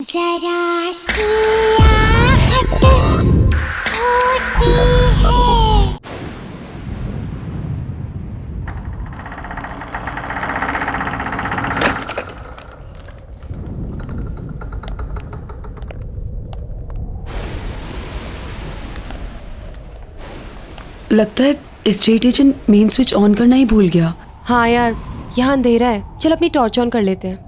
जरा सियाहत होती है। लगता है estate agent main switch on करना ही भूल गया। हाँ यार, यहाँ अंधेरा है, चल अपनी टॉर्च ऑन कर लेते हैं।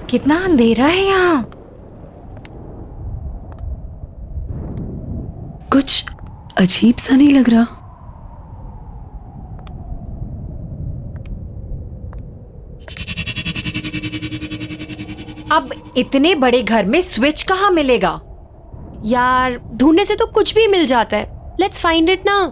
कितना अंधेरा है यहाँ। कुछ अजीब सा नहीं लग रहा। अब इतने बड़े घर में स्विच कहाँ मिलेगा? यार ढूंढने से तो कुछ भी मिल जाता है। लेट्स फाइंड इट ना।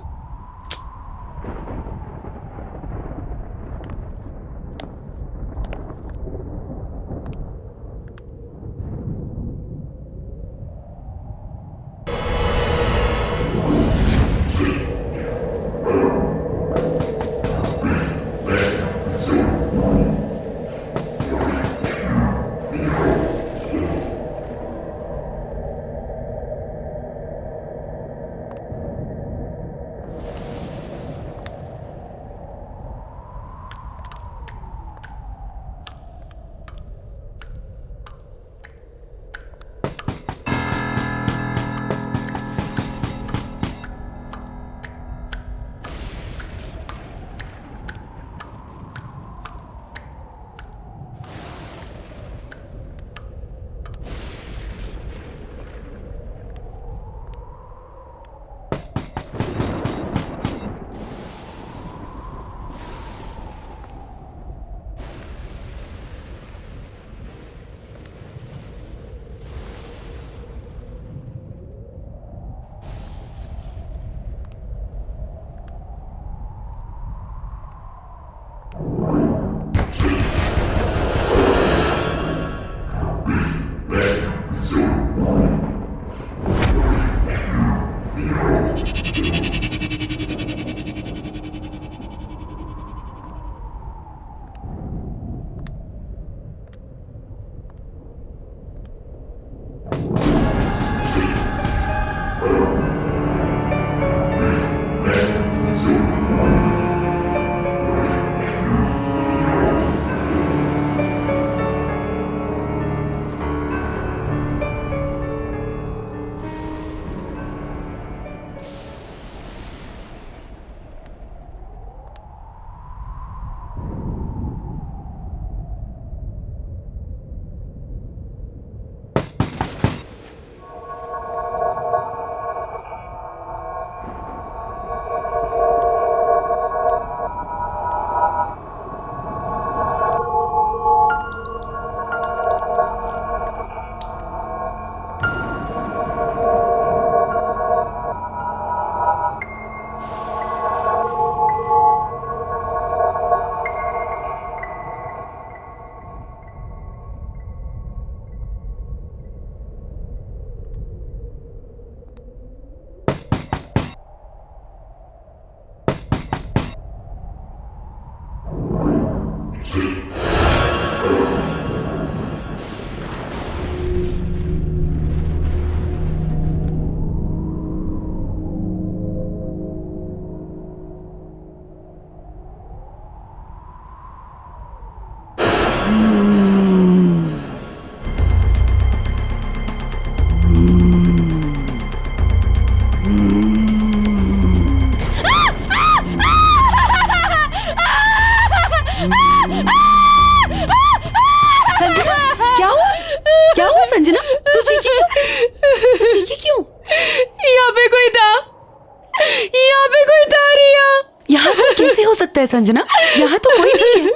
संजना, यहाँ तो कोई नहीं है।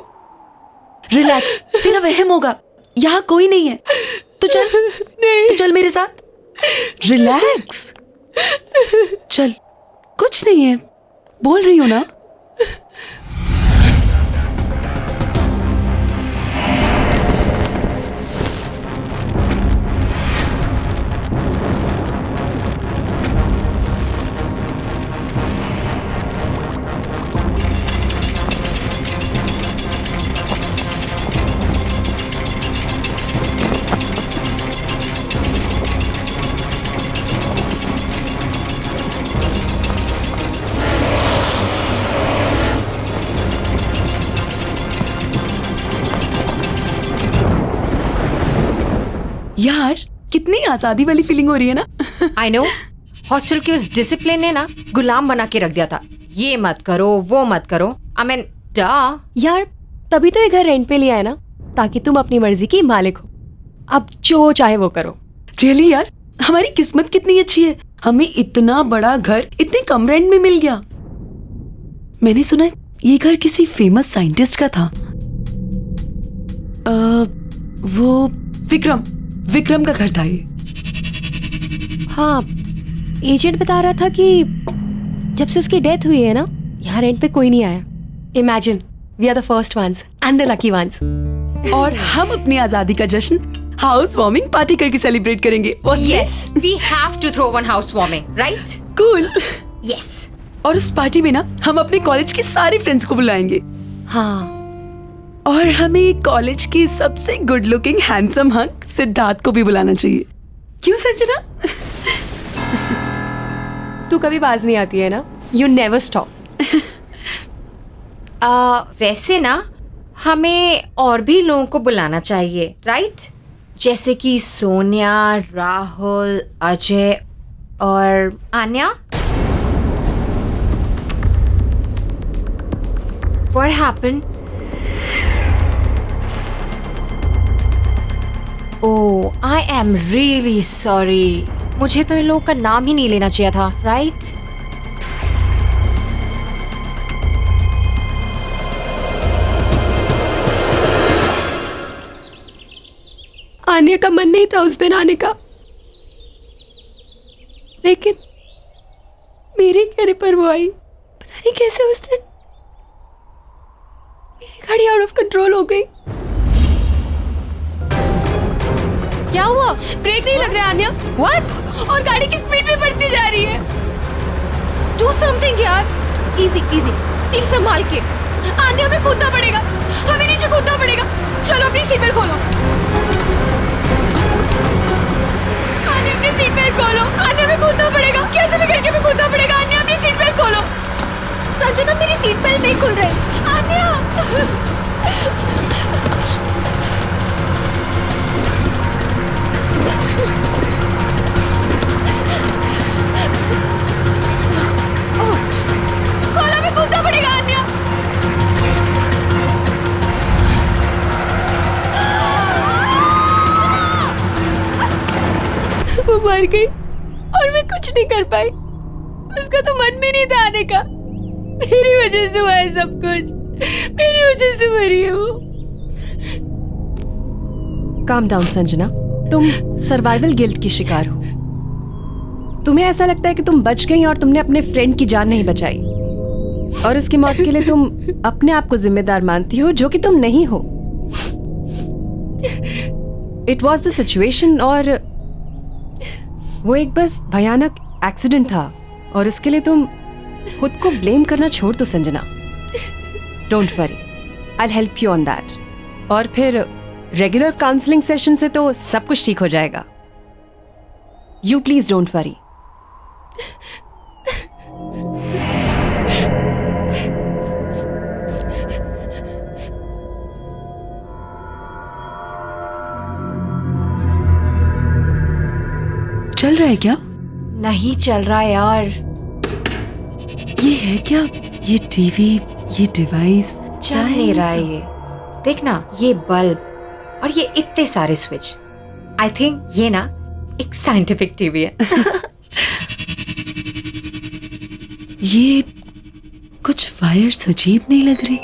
रिलैक्स, तेरा वहम होगा, यहाँ कोई नहीं है। तो चल, नहीं, तो चल मेरे साथ। रिलैक्स, चल, कुछ नहीं है, बोल रही हूँ ना। यार, कितनी आजादी वाली फीलिंग हो रही है ना। आई नो, हॉस्टल के उस डिसिप्लिन ने ना गुलाम बना के रख दिया था। ये मत करो, वो मत करो। आई मीन डा। यार तभी तो ये घर रेंट पे लिया है ना, ताकि तुम अपनी मर्जी की मालिक हो। अब जो चाहे वो करो। रियली यार, हमारी किस्मत कितनी अच्छी है, हमें इतना बड़ा घर इतने कम रेंट में मिल गया। मैंने सुना है ये घर किसी फेमस साइंटिस्ट का था। वो विक्रम का घर था ये। हाँ, एजेंट बता रहा था कि जब से उसकी डेथ हुई है ना, यहाँ रेंट पे कोई नहीं आया। Imagine, we are the first ones and the lucky ones. और हम अपनी आजादी का जश्न हाउस वार्मिंग पार्टी करके सेलिब्रेट करेंगे। Yes, we have to throw one house warming, right? Cool. Yes. और उस पार्टी में ना हम अपने कॉलेज के सारे फ्रेंड्स को बुलाएंगे। हाँ, और हमें कॉलेज की सबसे good looking handsome hunk Siddharth को भी बुलाना चाहिए। क्यों संजना? तू कभी बाज नहीं आती है ना, यू नेवर स्टॉप। वैसे ना हमें और भी लोगों को बुलाना चाहिए, राइट? जैसे कि सोनिया, राहुल, अजय और Anya. What happened? Oh, I am really sorry. मुझे तो इन लोगों का नाम ही नहीं लेना चाहिए था, राइट? आने का मन नहीं था उस दिन आने का, लेकिन मेरे कहने पर वो आई। पता नहीं कैसे उस दिन मेरी गाड़ी आउट ऑफ कंट्रोल हो गई। क्या हुआ? ब्रेक नहीं लग रहा है आन्या? What? और गाड़ी की स्पीड भी बढ़ती जा रही है। Do something यार। Easy, easy, प्लीज संभाल के। आन्या, हमें कूदना पड़ेगा, हमें नीचे कूदना पड़ेगा। चलो अपनी सीट बेल्ट खोलो। आन्या, अपनी सीट बेल्ट खोलो। आन्या, हमें कूदना पड़ेगा, कैसे भी करके हमें कूदना पड़ेगा। आन्या, अपनी सीट बेल्ट खोलो। संजना, मेरी सीट बेल्ट नहीं खुल रही। आन्या। खोलो, हमें कूदना पड़ेगा आन्या। वो मर गई और मैं कुछ नहीं कर पाई। उसका तो मन भी नहीं था आने का। मेरी वजह से हुआ है सब कुछ, मेरी वजह से मरी है वो। काम डाउन संजना, तुम सर्वाइवल गिल्ट की शिकार हो। तुम्हें ऐसा लगता है कि तुम बच गई और तुमने अपने फ्रेंड की जान नहीं बचाई, और उसकी मौत के लिए तुम अपने आप को जिम्मेदार मानती हो, जो कि तुम नहीं हो। इट वॉज द सिचुएशन, और वो एक बस भयानक एक्सीडेंट था, और इसके लिए तुम खुद को ब्लेम करना छोड़ दो Sanjana. Don't worry, I will help you on that. और फिर रेगुलर काउंसलिंग सेशन से तो सब कुछ ठीक हो जाएगा। You please don't worry. चल रहा है क्या? नहीं चल रहा यार। ये है क्या? ये टीवी, ये डिवाइस चल नहीं रहा है ये। देखना, ये बल्ब और ये इतने सारे स्विच। आई थिंक ये ना एक साइंटिफिक टीवी है। ये कुछ वायर्स अजीब नहीं लग रही।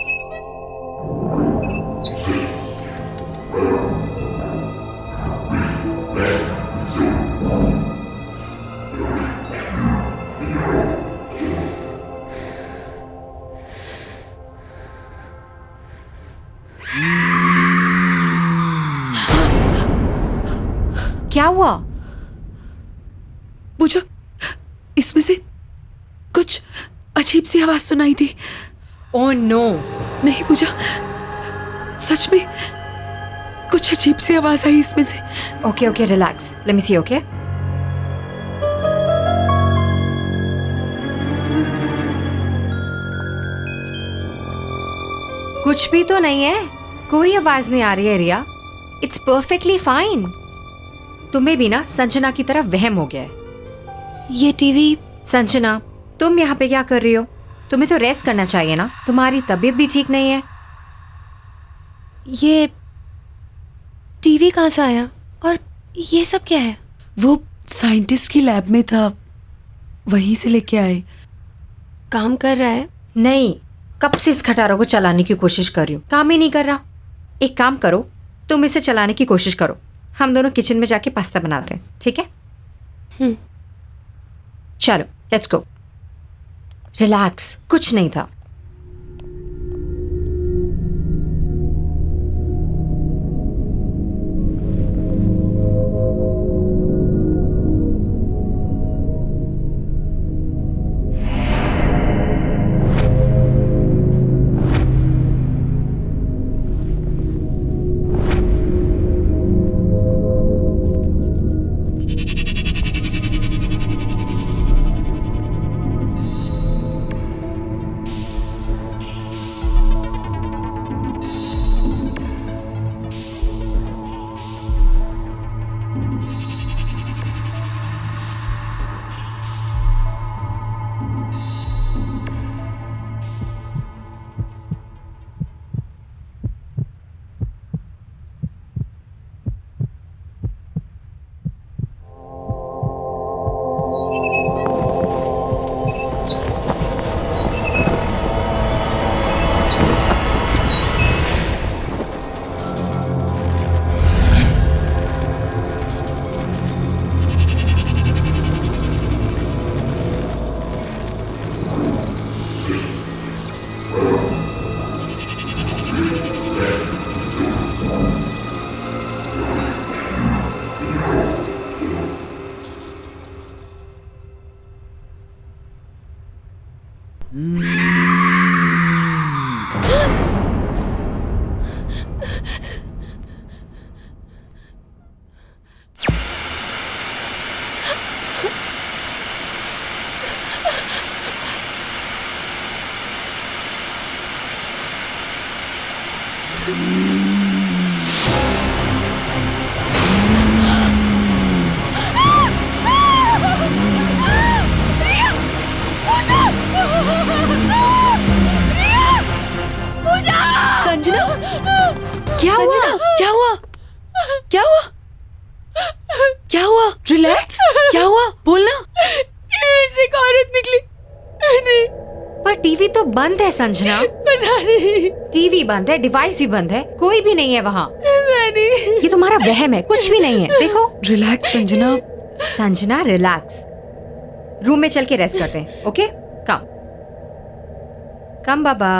क्या हुआ? पूजा, इसमें से कुछ अजीब सी आवाज सुनाई दी। Oh no. नहीं पूजा, सच में कुछ अजीब सी आवाज आई इसमें से। Okay okay, relax, let me see. Okay, कुछ भी तो नहीं है, कोई आवाज नहीं आ रही है रिया। It's perfectly fine. तुम्हें भी ना संजना की तरह वहम हो गया है। ये टीवी। संजना, तुम यहाँ पे क्या कर रही हो? तुम्हें तो रेस्ट करना चाहिए ना, तुम्हारी तबीयत भी ठीक नहीं है। ये टीवी कहाँ से आया और ये सब क्या है? वो साइंटिस्ट की लैब में था, वहीं से लेके आए। काम कर रहा है? नहीं, कब से इस खटारों को चलाने की कोशिश कर रही हूँ, काम ही नहीं कर रहा। एक काम करो, तुम इसे चलाने की कोशिश करो, हम दोनों किचन में जाके पास्ता बनाते हैं, ठीक है? चलो लेट्स गो। रिलैक्स, कुछ नहीं था। संजना, क्या हुआ? संजना, क्या हुआ? क्या हुआ? क्या हुआ? रिलैक्स, क्या हुआ? बोलना। ऐसे एक औरत निकली। नहीं, पर टीवी तो बंद है संजना। पता नहीं। टीवी बंद है, डिवाइस भी बंद है, कोई भी नहीं है वहाँ। नहीं। ये तुम्हारा वहम है, कुछ भी नहीं है। देखो relax Sanjana. Sanjana, relax. Room में चल के रेस्ट करते हैं, ओके? कम कम बाबा।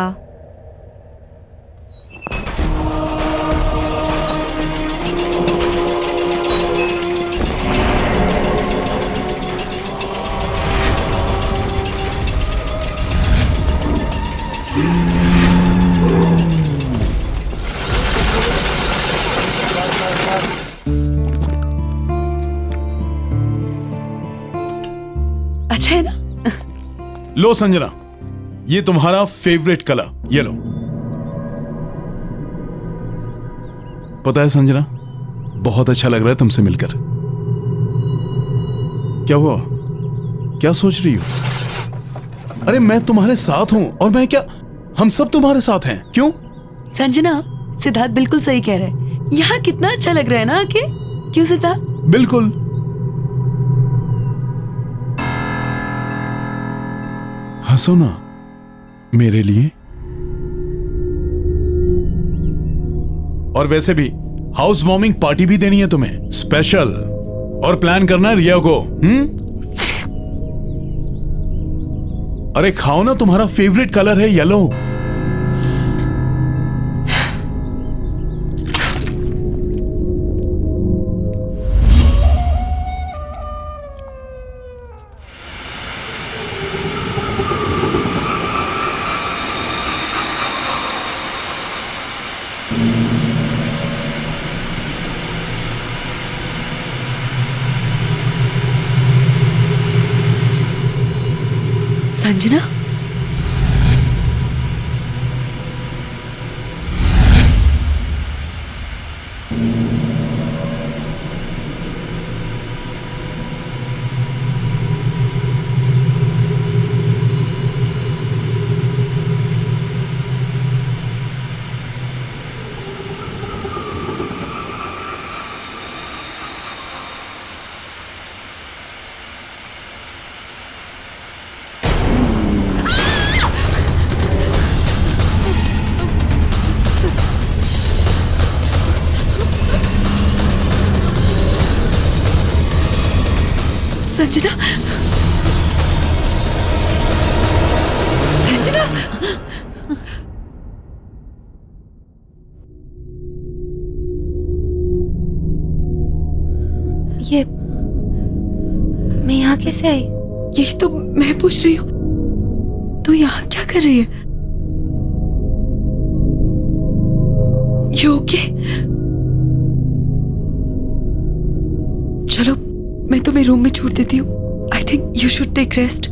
अच्छा है ना? लो संजना, ये तुम्हारा फेवरेट कलर, ये लो। पता है संजना, बहुत अच्छा लग रहा है तुमसे मिलकर। क्या हुआ? क्या सोच रही हो? अरे मैं तुम्हारे साथ हूं, और मैं क्या, हम सब तुम्हारे साथ हैं। क्यों? संजना, सिद्धार्थ बिल्कुल सही कह रहा है। यहाँ कितना अच्छा लग रहा है ना आके। क्यों सिद्धार्थ? बिल्कुल। हंसो ना, मेरे लिए? और वैसे भी हाउस वार्मिंग पार्टी भी देनी है तुम्हें, स्पेशल। और प्लान करना है रिया को। अरे खाओ ना, तुम्हारा फेवरेट कलर है येलो। संजना, संजना, संजना, ये मैं यहाँ कैसे आई? यही तो मैं पूछ रही हूँ, तू यहाँ क्या कर रही है? You okay? चलो मैं तुम्हें रूम में छोड़ देती हूँ। I think you should take rest.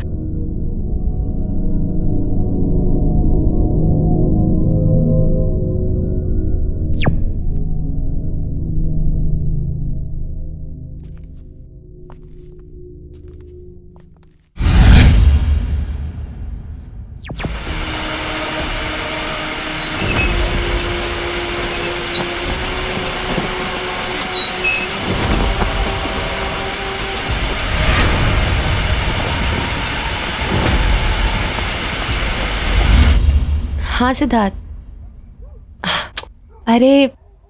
हाँ सिद्धार्थ, अरे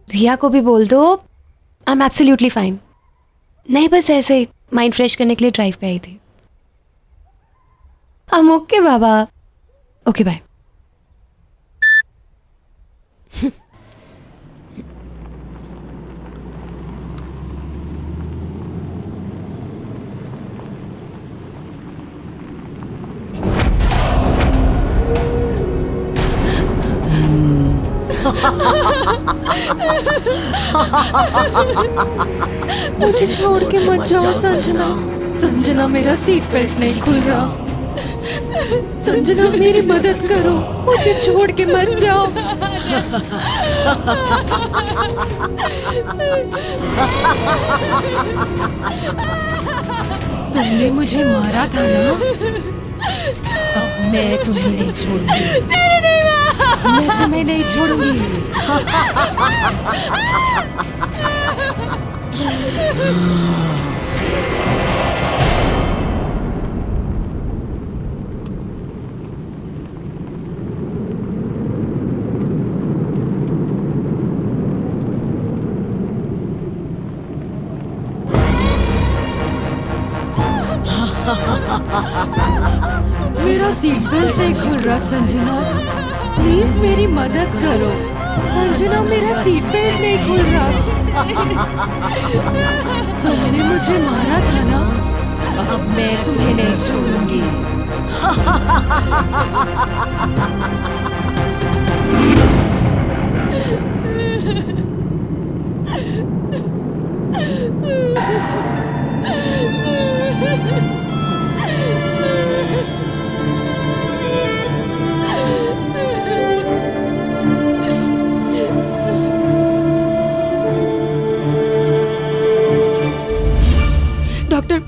रिया को भी बोल दो आई एम एब्सोल्युटली फाइन। नहीं, बस ऐसे ही माइंड फ्रेश करने के लिए ड्राइव पे आई थी। आई एम ओके बाबा। Okay bye. मुझे छोड़ के मत जाओ संजना। संजना, मेरा सीट बेल्ट नहीं खुल रहा। संजना, मेरी मदद करो, मुझे छोड़ के मत जाओ। तुमने मुझे मारा था ना, अब मैं तुम्हें नहीं छोड़ूंगी। मैं तुम्हें नहीं छोड़ूंगी। मेरा सीट बेल्ट नहीं खुल रहा संजना, प्लीज मेरी मदद करो। संजना, मेरा सीट बेल्ट नहीं खुल रहा। तुमने मुझे मारा था ना, अब मैं तुम्हें नहीं छोड़ूंगी। डॉक्टर,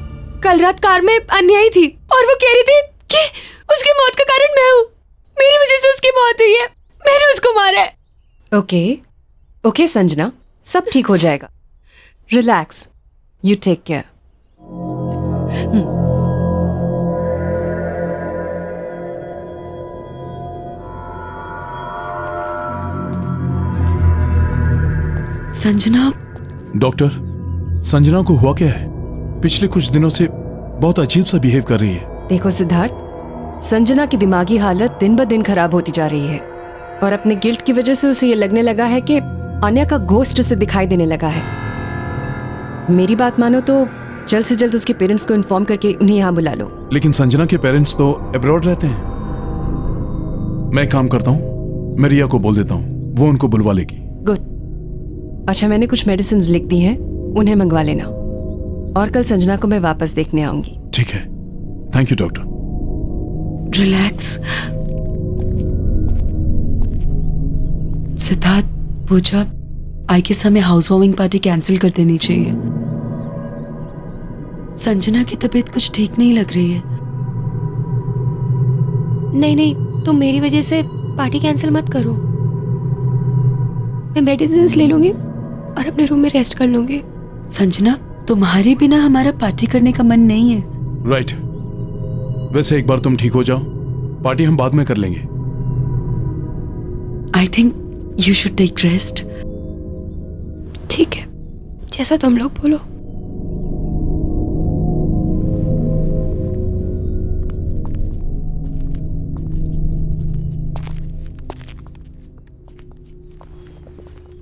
कल रात कार में अन्य आई थी और वो कह रही थी कि उसकी मौत का कारण मैं हूँ। मेरी वजह से उसकी मौत हुई है, मैंने उसको मारा है। ओके ओके संजना, सब ठीक हो जाएगा। Relax, you take care. Sanjana, doctor, Sanjana को हुआ क्या है? पिछले कुछ दिनों से बहुत अजीब सा बिहेव कर रही है। देखो सिद्धार्थ, संजना की दिमागी हालत दिन ब दिन खराब होती जा रही है और अपने गिल्ट की वजह से उसे ये लगने लगा है कि आन्या का घोस्ट उसे दिखाई देने लगा है। मेरी बात मानो तो जल्द से जल्द उसके पेरेंट्स को इन्फॉर्म करके उन्हें यहाँ बुला लो। लेकिन संजना के पेरेंट्स तो अब्रॉड रहते हैं। मैं एक काम करता हूँ, मैं रिया को बोल देता हूँ, वो उनको बुलवा लेगी। गुड। अच्छा, मैंने कुछ मेडिसिन लिख दी हैं, उन्हें मंगवा लेना और कल संजना को मैं वापस देखने आऊंगी। ठीक है, thank you doctor. Relax. Siddharth, Pooja, I guess हमें हाउस वार्मिंग पार्टी कैंसिल कर देनी चाहिए। संजना की तबीयत कुछ ठीक नहीं लग रही है। नहीं नहीं, तुम मेरी वजह से पार्टी कैंसिल मत करो। मैं मेडिसिन ले लूंगी और अपने रूम में रेस्ट कर लूंगी। संजना, तुम्हारे बिना हमारा पार्टी करने का मन नहीं है। राइट। वैसे एक बार तुम ठीक हो जाओ, पार्टी हम बाद में कर लेंगे। I think you should take rest. ठीक है, जैसा तुम लोग बोलो।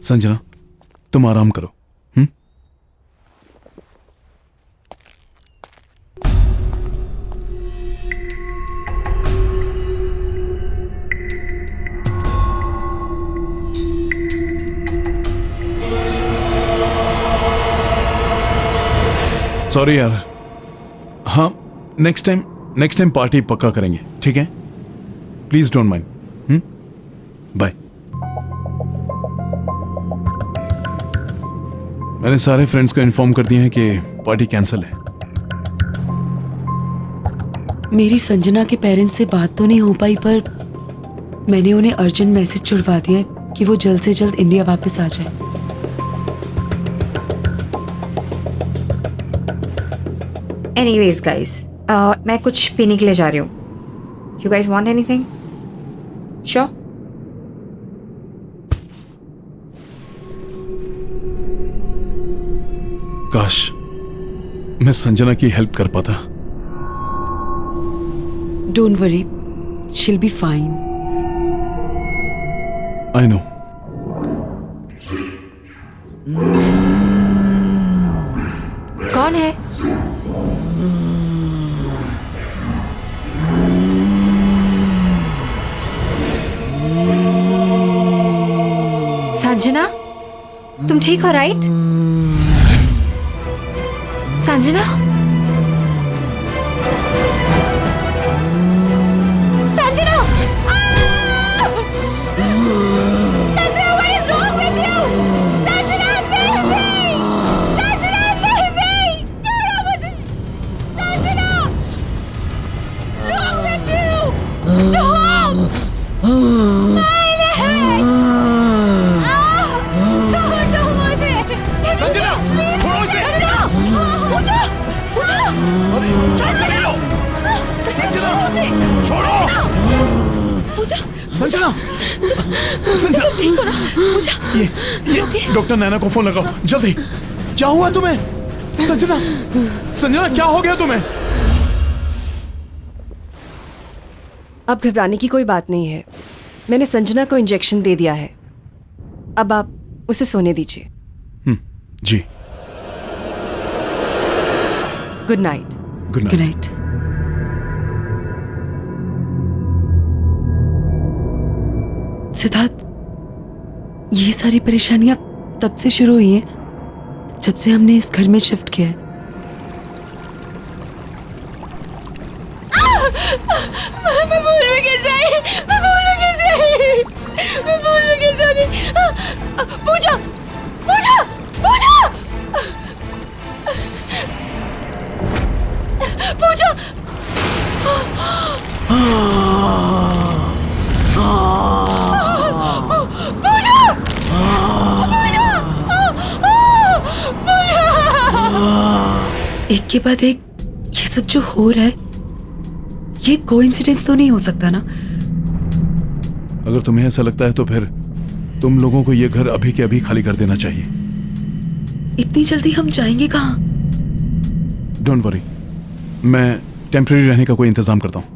संजना, तुम आराम करो। सॉरी यार। हाँ, नेक्स्ट टाइम पार्टी पक्का करेंगे, ठीक है? Please don't mind. बाय। मैंने सारे फ्रेंड्स को इन्फॉर्म कर दिया है कि पार्टी कैंसिल है। मेरी संजना के पेरेंट्स से बात तो नहीं हो पाई, पर मैंने उन्हें अर्जेंट मैसेज छुड़वा दिया है कि वो जल्द से जल्द इंडिया वापस आ जाए। एनीवेज गाइस, मैं कुछ पीने के लिए जा रही हूँ। You guys want anything? Sure? काश मैं संजना की हेल्प कर पाता। Don't worry, she'll be fine. I know. कौन है? संजना, तुम ठीक हो right? Sanjana? Sanjana! Sanjana, what is wrong with you? Sanjana, leave me! Sanjana, leave me! छोड़ो मुझे! Sanjana! Wrong with you? Stop! छोड़ दो मुझे! संजना, छोड़ो इसे! पूजा! संजना, छोड़ो! संजना, संजना, ठीक हो ना? पूजा, ये डॉक्टर नैना को फोन लगाओ जल्दी। क्या हुआ तुम्हें? संजना, संजना, क्या हो गया तुम्हें? अब घबराने की कोई बात नहीं है। मैंने संजना को इंजेक्शन दे दिया है। अब आप उसे सोने दीजिए। जी। Good night. Good good night. Night. Siddharth, ये सारी परेशानियां तब से शुरू हुई हैं जब से हमने इस घर में शिफ्ट किया है। मैं बोलूं कैसे? पूजा! पूजा! पूजा! पूजा! एक के बाद एक ये सब जो हो रहा है, ये कोइंसिडेंस तो नहीं हो सकता ना? अगर तुम्हें ऐसा लगता है तो फिर तुम लोगों को ये घर अभी के अभी खाली कर देना चाहिए। इतनी जल्दी हम जाएंगे कहाँ? डोंट वरी, मैं टेम्परेरी रहने का कोई इंतजाम करता हूँ।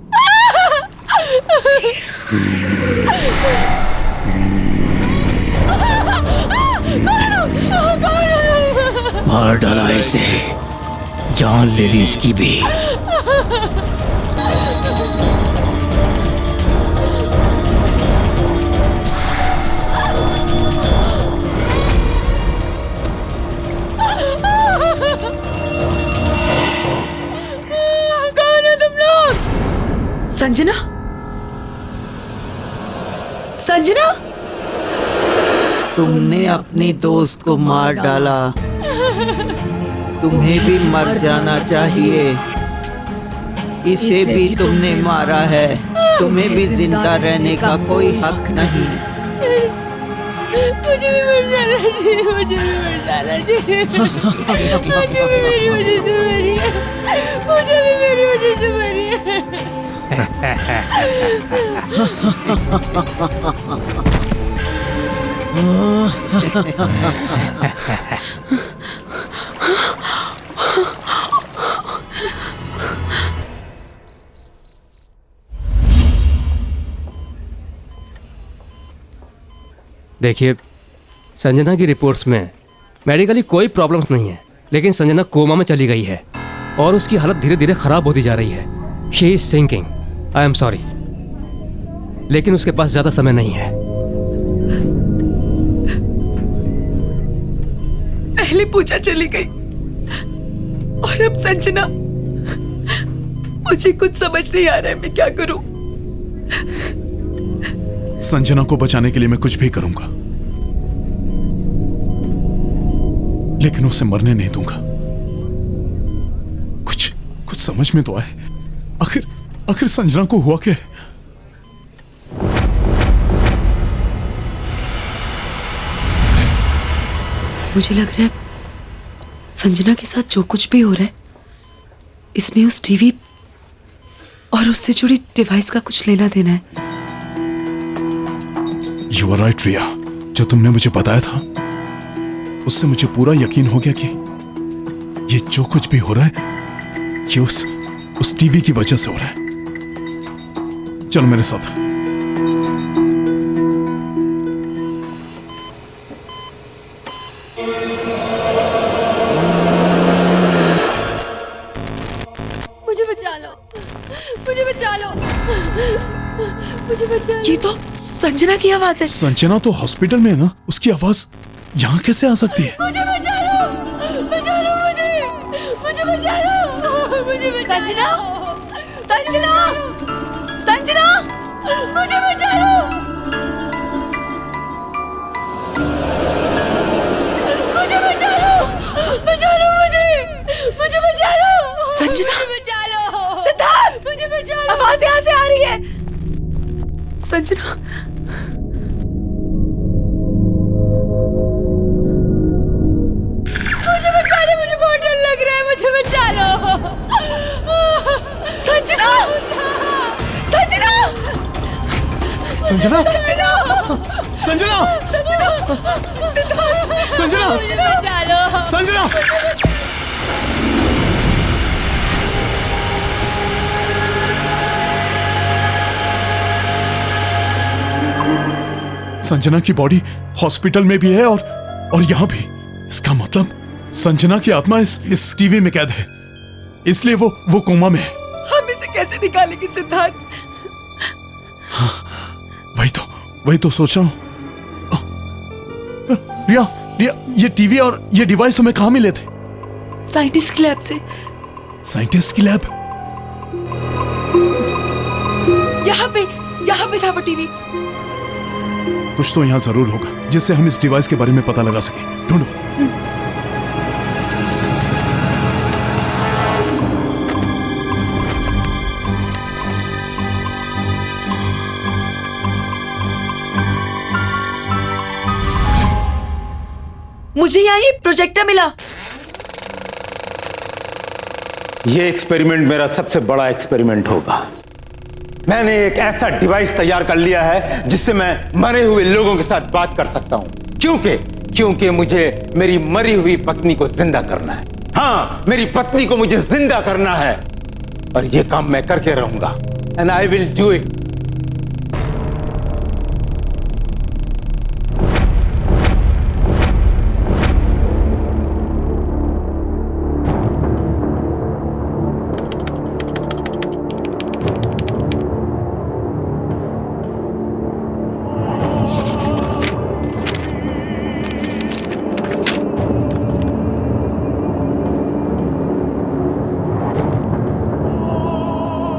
मार डाला इसे, जान ले ली इसकी भी। कौन हो तुम लोग? संजना, संजना, तुमने अपनी दोस्त को मार डाला, तुम्हें भी मर जाना चाहिए। इसे भी तुमने मारा है, तुम्हें भी जिंदा रहने का कोई हक नहीं। मुझे भी मर जाना चाहिए, मुझे भी मर जाना चाहिए। मुझे भी मेरी वजह से मरी है, मुझे भी मेरी वजह से मरी है। देखिए, संजना की रिपोर्ट्स में मेडिकली कोई प्रॉब्लम्स नहीं है, लेकिन संजना कोमा में चली गई है और उसकी हालत धीरे धीरे खराब होती जा रही है। She is sinking. I am sorry, लेकिन उसके पास ज्यादा समय नहीं है। पहले पूजा चली गई और अब संजना। मुझे कुछ समझ नहीं आ रहा है, मैं क्या करूं? संजना को बचाने के लिए मैं कुछ भी करूंगा, लेकिन उसे मरने नहीं दूंगा। कुछ समझ में तो आए, आखिर संजना को हुआ क्या है? मुझे लग रहा है संजना के साथ जो कुछ भी हो रहा है, इसमें उस टीवी और उससे जुड़ी डिवाइस का कुछ लेना देना है। यू आर राइट रिया, जो तुमने मुझे बताया था उससे मुझे पूरा यकीन हो गया कि ये जो कुछ भी हो रहा है ये उस टीवी की वजह से हो रहा है। चलो मेरे साथ। मुझे बचा लो, मुझे बचा लो, मुझे बचा लो। ये तो संजना की आवाज है। संजना तो हॉस्पिटल में है ना, उसकी आवाज यहाँ कैसे आ सकती है? मुझे बचा लो, बचा लो मुझे, मुझे बचा लो, मुझे बचा लो। संजना, संजना, मुझे बचा लो, मुझे बचा लो, बचा लो मुझे बचा लो। संजना, मुझे बचा लो, सिद्धार्थ, मुझे बचा लो। आवाज यहाँ से आ रही है। संजना, मुझे बचा लो, मुझे बहुत डर लग रहा है, मुझे बचा लो। संजना, संजना, संजना, संजना, संजना, सिद्धार्थ, संजना, मुझे बचा लो। संजना। संजना की बॉडी हॉस्पिटल में भी है और यहाँ भी। इसका मतलब संजना की आत्मा इस टीवी में कैद है, इसलिए वो कोमा में है। हम इसे कैसे निकालेंगे सिद्धार्थ? हाँ, वही तो सोच रहा हूँ। रिया, ये टीवी और ये डिवाइस तुम्हें कहाँ मिले थे? साइंटिस्ट की लैब से। साइंटिस्ट की लैब? यहाँ पे था वो टीवी। कुछ तो यहाँ जरूर होगा जिससे हम इस डिवाइस के बारे में पता लगा सके। ढूंढो। मुझे यहाँ ये प्रोजेक्टर मिला। ये एक्सपेरिमेंट मेरा सबसे बड़ा एक्सपेरिमेंट होगा। मैंने एक ऐसा डिवाइस तैयार कर लिया है जिससे मैं मरे हुए लोगों के साथ बात कर सकता हूं, क्योंकि क्योंकि मुझे मेरी मरी हुई पत्नी को जिंदा करना है। हाँ, मेरी पत्नी को मुझे जिंदा करना है और ये काम मैं करके रहूंगा। And I will do it.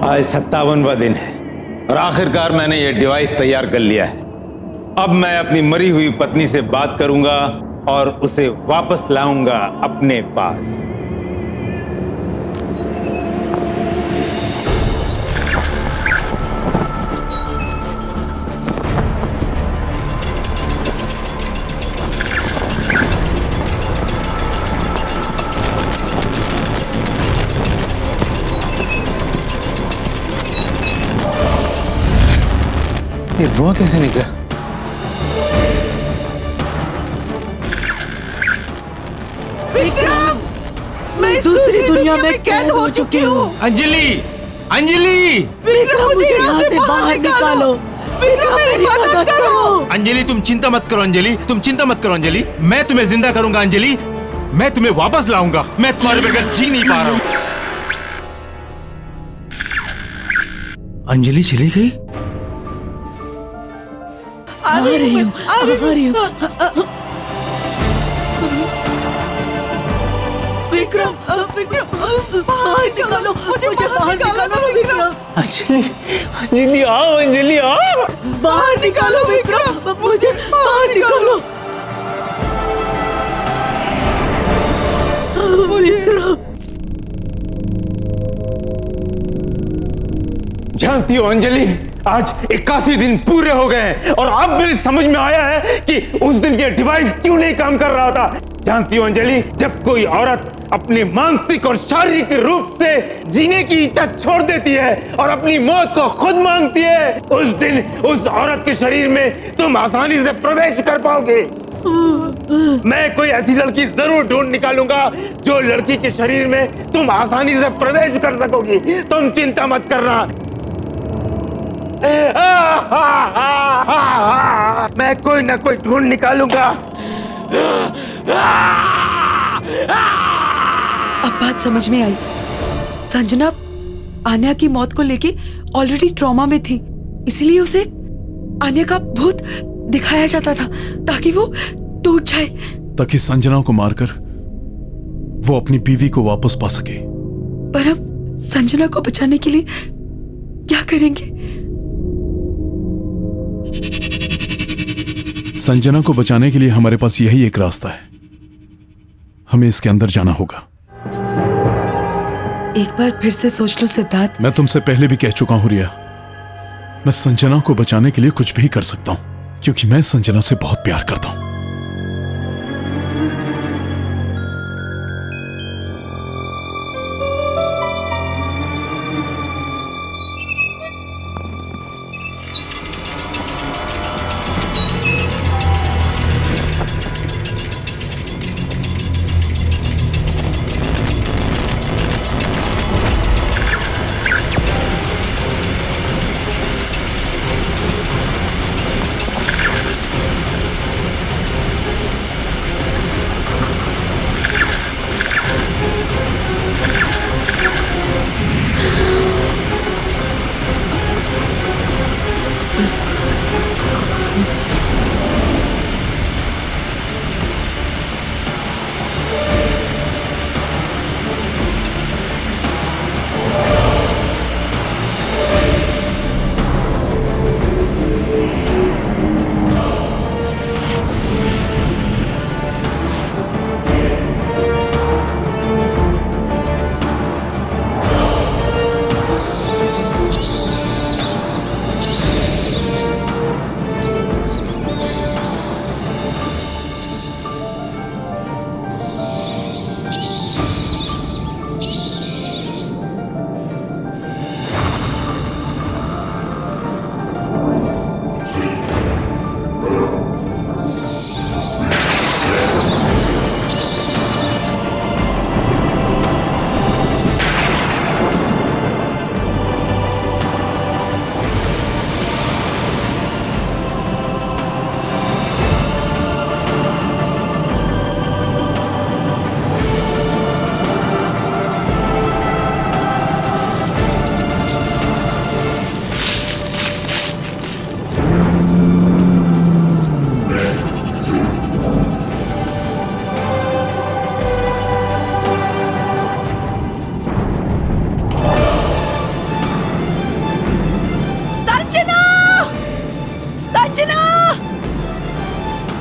आज 57वां दिन है और आखिरकार मैंने यह डिवाइस तैयार कर लिया है। अब मैं अपनी मरी हुई पत्नी से बात करूंगा और उसे वापस लाऊंगा अपने पास। ये धुआं कैसे निकला? विक्रम, मैं दूसरी दुनिया में कैद हो चुकी हूँ। अंजलि, अंजलि! विक्रम, मुझे यहाँ से बाहर निकालो। विक्रम, मेरी मदद करो। अंजलि, तुम चिंता मत करो। अंजलि, तुम चिंता मत करो। अंजलि, मैं तुम्हें जिंदा करूंगा। अंजलि, मैं तुम्हें वापस लाऊंगा। मैं तुम्हारे बगैर जी नहीं पा रहा हूँ। अंजलि चली गई? आ रही हूँ, आ रही हूँ। विक्रम, विक्रम, बाहर निकालो, मुझे बाहर निकालो विक्रम। अंजलि, अंजलि आओ, अंजलि आओ। बाहर निकालो विक्रम, मुझे बाहर निकालो। विक्रम, जानती हो अंजलि, आज 81 दिन पूरे हो गए हैं और अब मेरी समझ में आया है कि उस दिन ये डिवाइस क्यों नहीं काम कर रहा था। जानती हो अंजलि, जब कोई औरत अपने मानसिक और शारीरिक रूप से जीने की इच्छा छोड़ देती है और अपनी मौत को खुद मांगती है, उस दिन उस औरत के शरीर में तुम आसानी से प्रवेश कर पाओगे। मैं कोई ऐसी लड़की जरूर ढूंढ निकालूंगा जो लड़की के शरीर में तुम आसानी से प्रवेश कर सकोगी। तुम चिंता मत करना। मैं कोई ना कोई ढूंढ निकालूंगा। अब बात समझ में आई। संजना आन्या की मौत को लेके ऑलरेडी ट्रॉमा में थी, इसलिए उसे आन्या का भूत दिखाया जाता था ताकि वो टूट जाए, ताकि संजना को मारकर वो अपनी बीवी को वापस पा सके। पर हम संजना को बचाने के लिए क्या करेंगे? संजना को बचाने के लिए हमारे पास यही एक रास्ता है। हमें इसके अंदर जाना होगा। एक बार फिर से सोच लो सिद्धार्थ। मैं तुमसे पहले भी कह चुका हूं रिया, मैं संजना को बचाने के लिए कुछ भी कर सकता हूं, क्योंकि मैं संजना से बहुत प्यार करता हूं।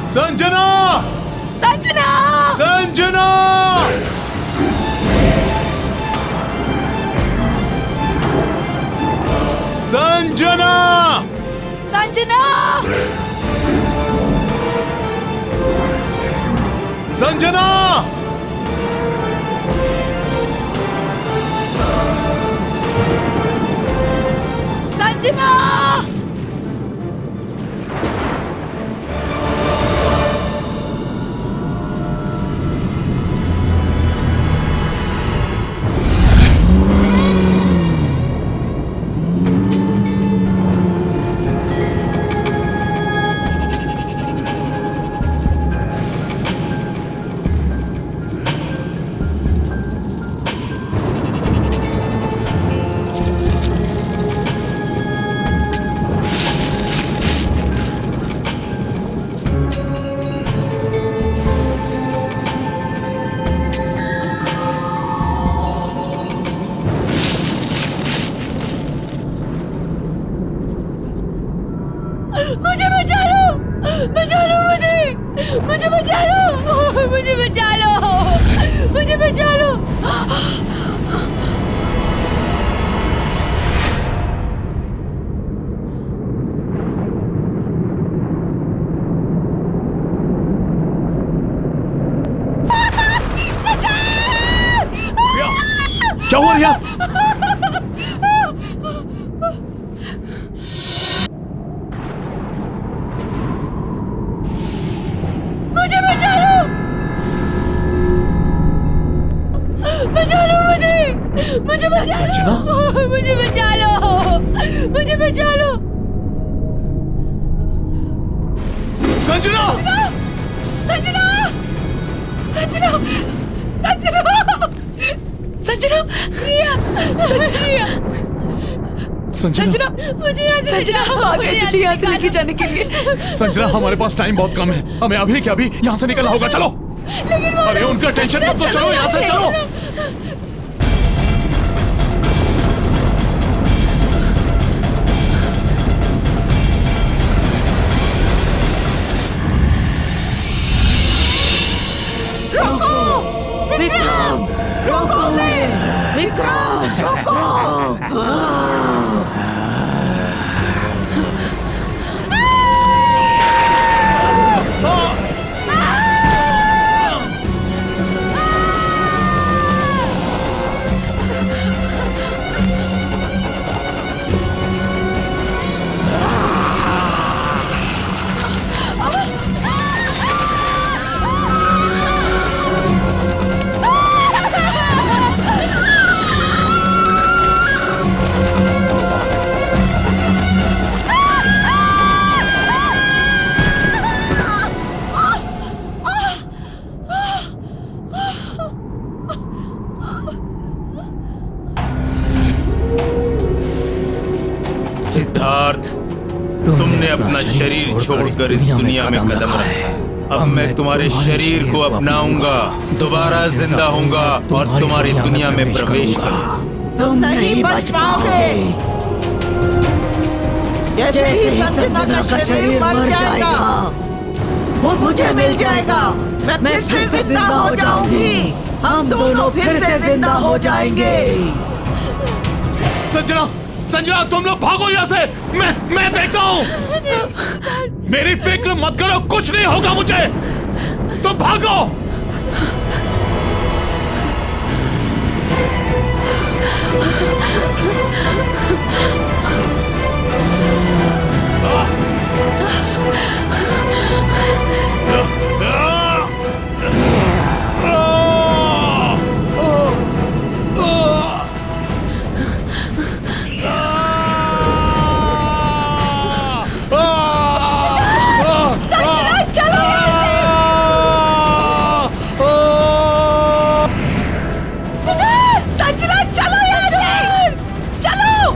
संजना! संजना! संजना! संजना! संजना! संजना! संजना! मुझे बचा लो! बचा लो मुझे! मुझे बचा लो! मुझे बचा लो! मुझे बचा लो! क्या हुआ रिया? मुझे बचा लो! बचा लो मुझे! मुझे बचा लो! मुझे बचा लो! मुझे बचा लो! संजना! संजना! संजना! संजना! संजना! रिया! रिया! संजना! मुझे यहाँ से संजना, हम आ गए तुझे यहाँ से लेके जाने के लिए। संजना, हमारे पास टाइम बहुत कम है, हमें अभी के अभी यहाँ से निकलना होगा। चलो। अरे उनका टेंशन मत लो, चलो यहाँ से, चलो। विक्रम! रोको! विक्रम! रोको! सिद्धार्थ, तुमने अपना शरीर छोड़कर इस दुनिया में कदम रखा। अब मैं तुम्हारे शरीर को अपनाऊंगा, दोबारा जिंदा होऊंगा और तुम्हारी दुनिया में प्रवेश करूंगा। तुम नहीं बच पाओगे। जैसे ही संजना का शरीर मर जाएगा, वो मुझे मिल जाएगा। मैं फिर से जिंदा हो जाऊंगी। हम दोनों फिर से जिंदा हो जाएंगे। संजना! संजना, तुम लोग भागो यहाँ से। मैं देखता हूँ। मेरी फिक्र मत करो, कुछ नहीं होगा मुझे। तुम भागो। चलो!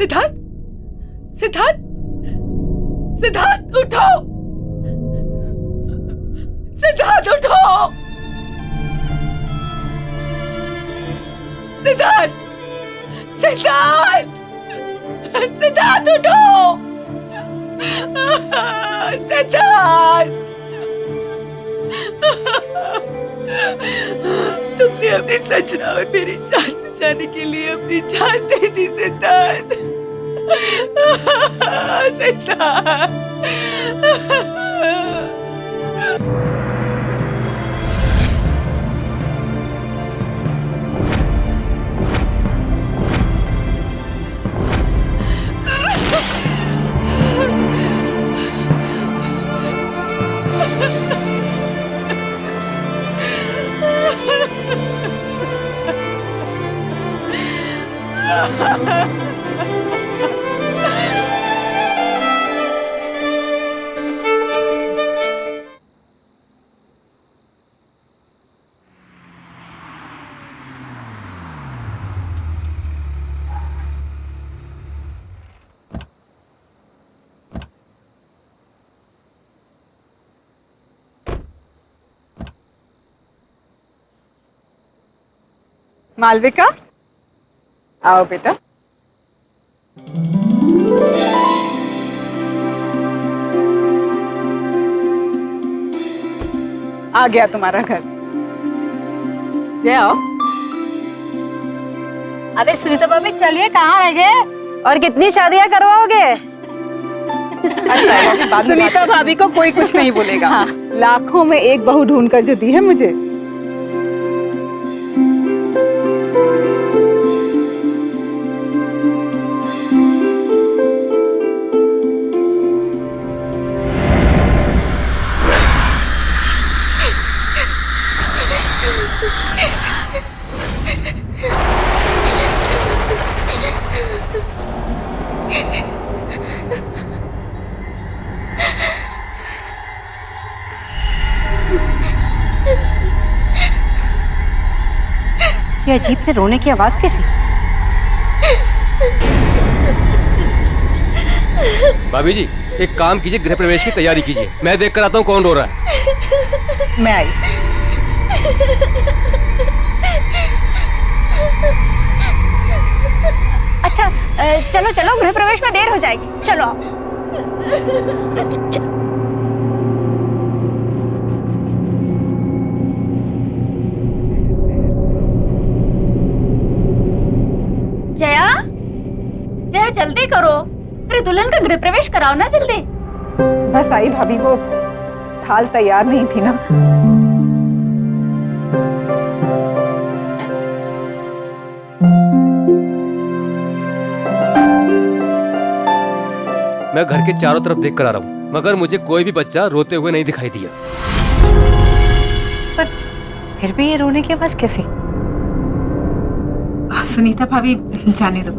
सिद्धार्थ, सिद्धार्थ, सिद्धार्थ उठो, सिद्धार्थ उठो, सिद्धार्थ, सिद्धार्थ, सिद्धार्थ उठो, सिद्धार्थ, तुमने अपनी सजना और मेरी जान बचाने के लिए अपनी जान दे दी सिद्धार्थ, सिद्धार्थ। मालविका, आओ बेटा। आ गया तुम्हारा घर। जय आओ। अरे सुनीता भाभी चलिए, कहाँ रह गए और कितनी शादियां करवाओगे? सुनीता भाभी को कोई कुछ नहीं बोलेगा। हाँ। लाखों में एक बहू ढूंढ कर जो दी है मुझे। ये अजीब से रोने की आवाज कैसी? भाभी जी, एक काम कीजिए, गृह प्रवेश की तैयारी कीजिए। मैं देख कर आता हूँ कौन रो रहा है। मैं आई। अच्छा चलो चलो, गृह प्रवेश में देर हो जाएगी, चलो आओ। जया, जया जल्दी करो, अरे दुल्हन का गृह प्रवेश कराओ ना जल्दी। बस आई भाभी, वो थाल तैयार नहीं थी ना। मैं घर के चारों तरफ देख कर आ रहा हूँ, मगर मुझे कोई भी बच्चा रोते हुए नहीं दिखाई दिया। पर फिर भी ये रोने की आवाज कैसी? सुनीता भाभी जाने दो।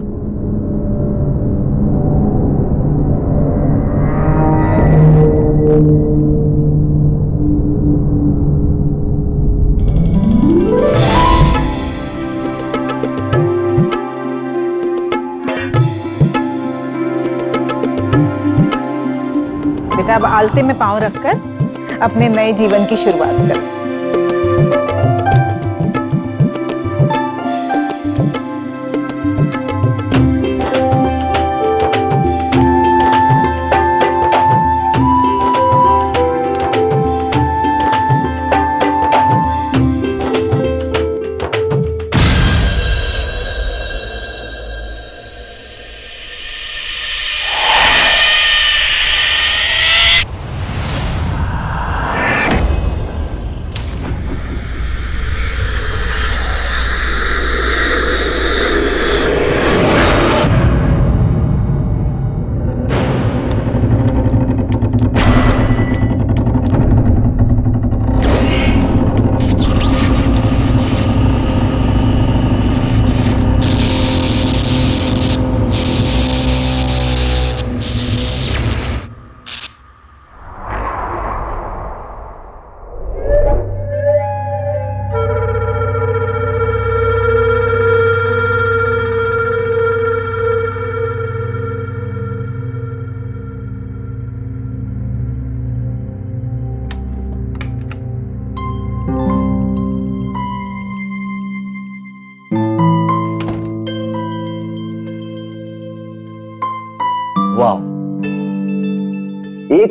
बेटा अब आलते में पांव रखकर अपने नए जीवन की शुरुआत कर।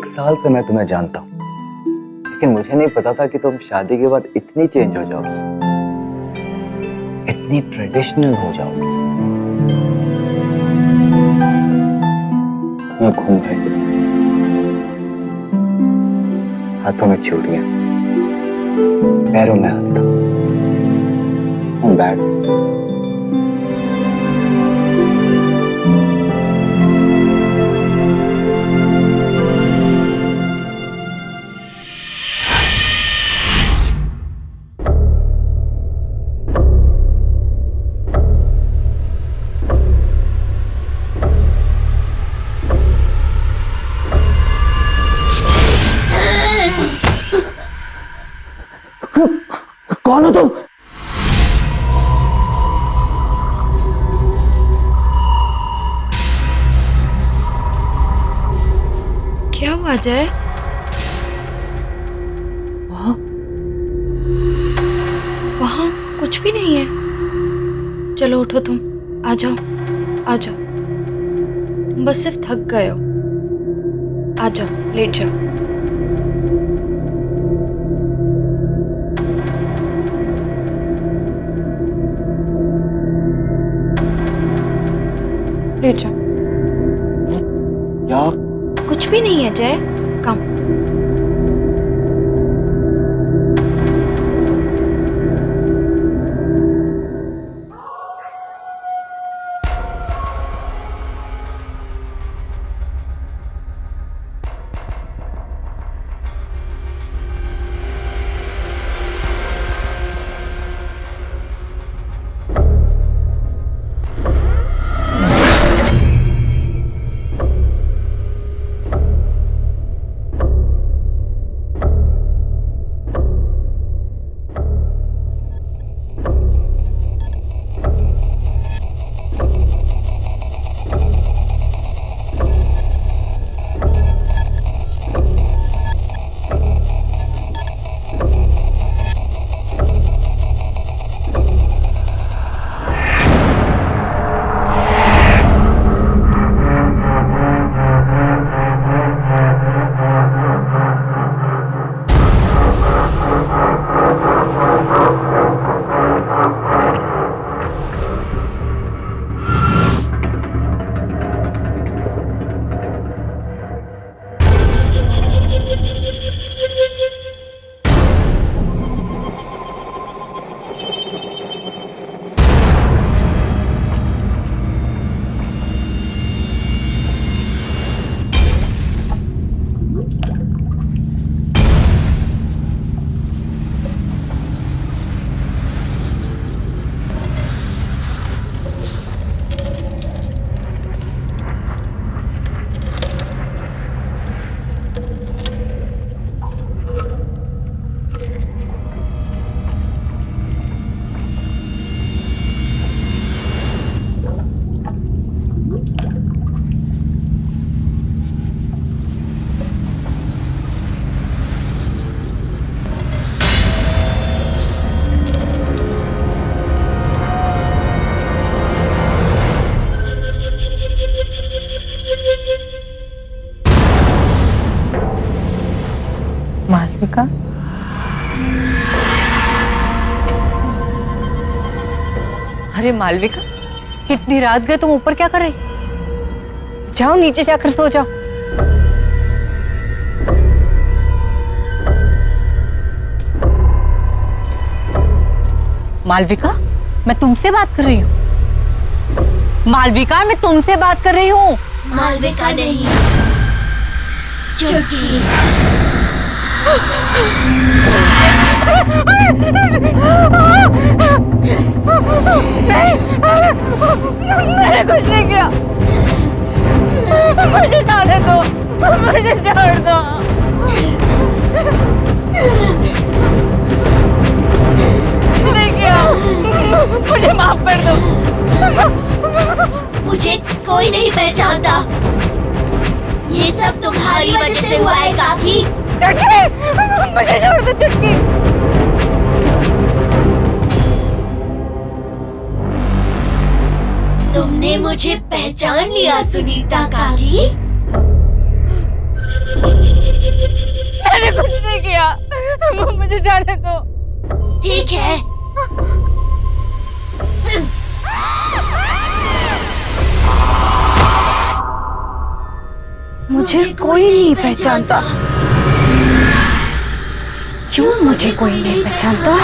1 साल से मैं तुम्हें जानता हूँ, लेकिन मुझे नहीं पता था कि तुम शादी के बाद इतनी चेंज हो जाओगी, इतनी ट्रेडिशनल हो जाओगी। मैं घूम गई, हाथों में चूड़ियां, पैरों में हल्का, बैग। कौन हो तुम? क्या हुआ जय? वहाँ कुछ भी नहीं है। चलो उठो, तुम आ जाओ, आ जाओ। तुम बस सिर्फ थक गए हो। आ जाओ, लेट जाओ। लेट जाओ। यार कुछ भी नहीं है जय, कम। मालविका, अरे मालविका, इतनी रात गए तुम ऊपर क्या कर रही? जाओ नीचे जाकर सो जाओ। मालविका, मैं तुमसे बात कर रही हूँ। मालविका, मैं तुमसे बात कर रही हूँ। मालविका नहीं, चुटकी। मैंने कुछ नहीं किया। मुझे जाने दो, मुझे छोड़ दो। नहीं किया, मुझे माफ कर दो। मुझे कोई नहीं पहचानता। ये सब तुम्हारी वजह से हुआ है काकी। मुझे छोड़ दो चुटकी। तुमने मुझे पहचान लिया सुनीता काकी। मैंने कुछ नहीं किया, मुझे जाने दो। ठीक है। मुझे कोई नहीं पहचानता। क्यों मुझे कोई नहीं पहचानता?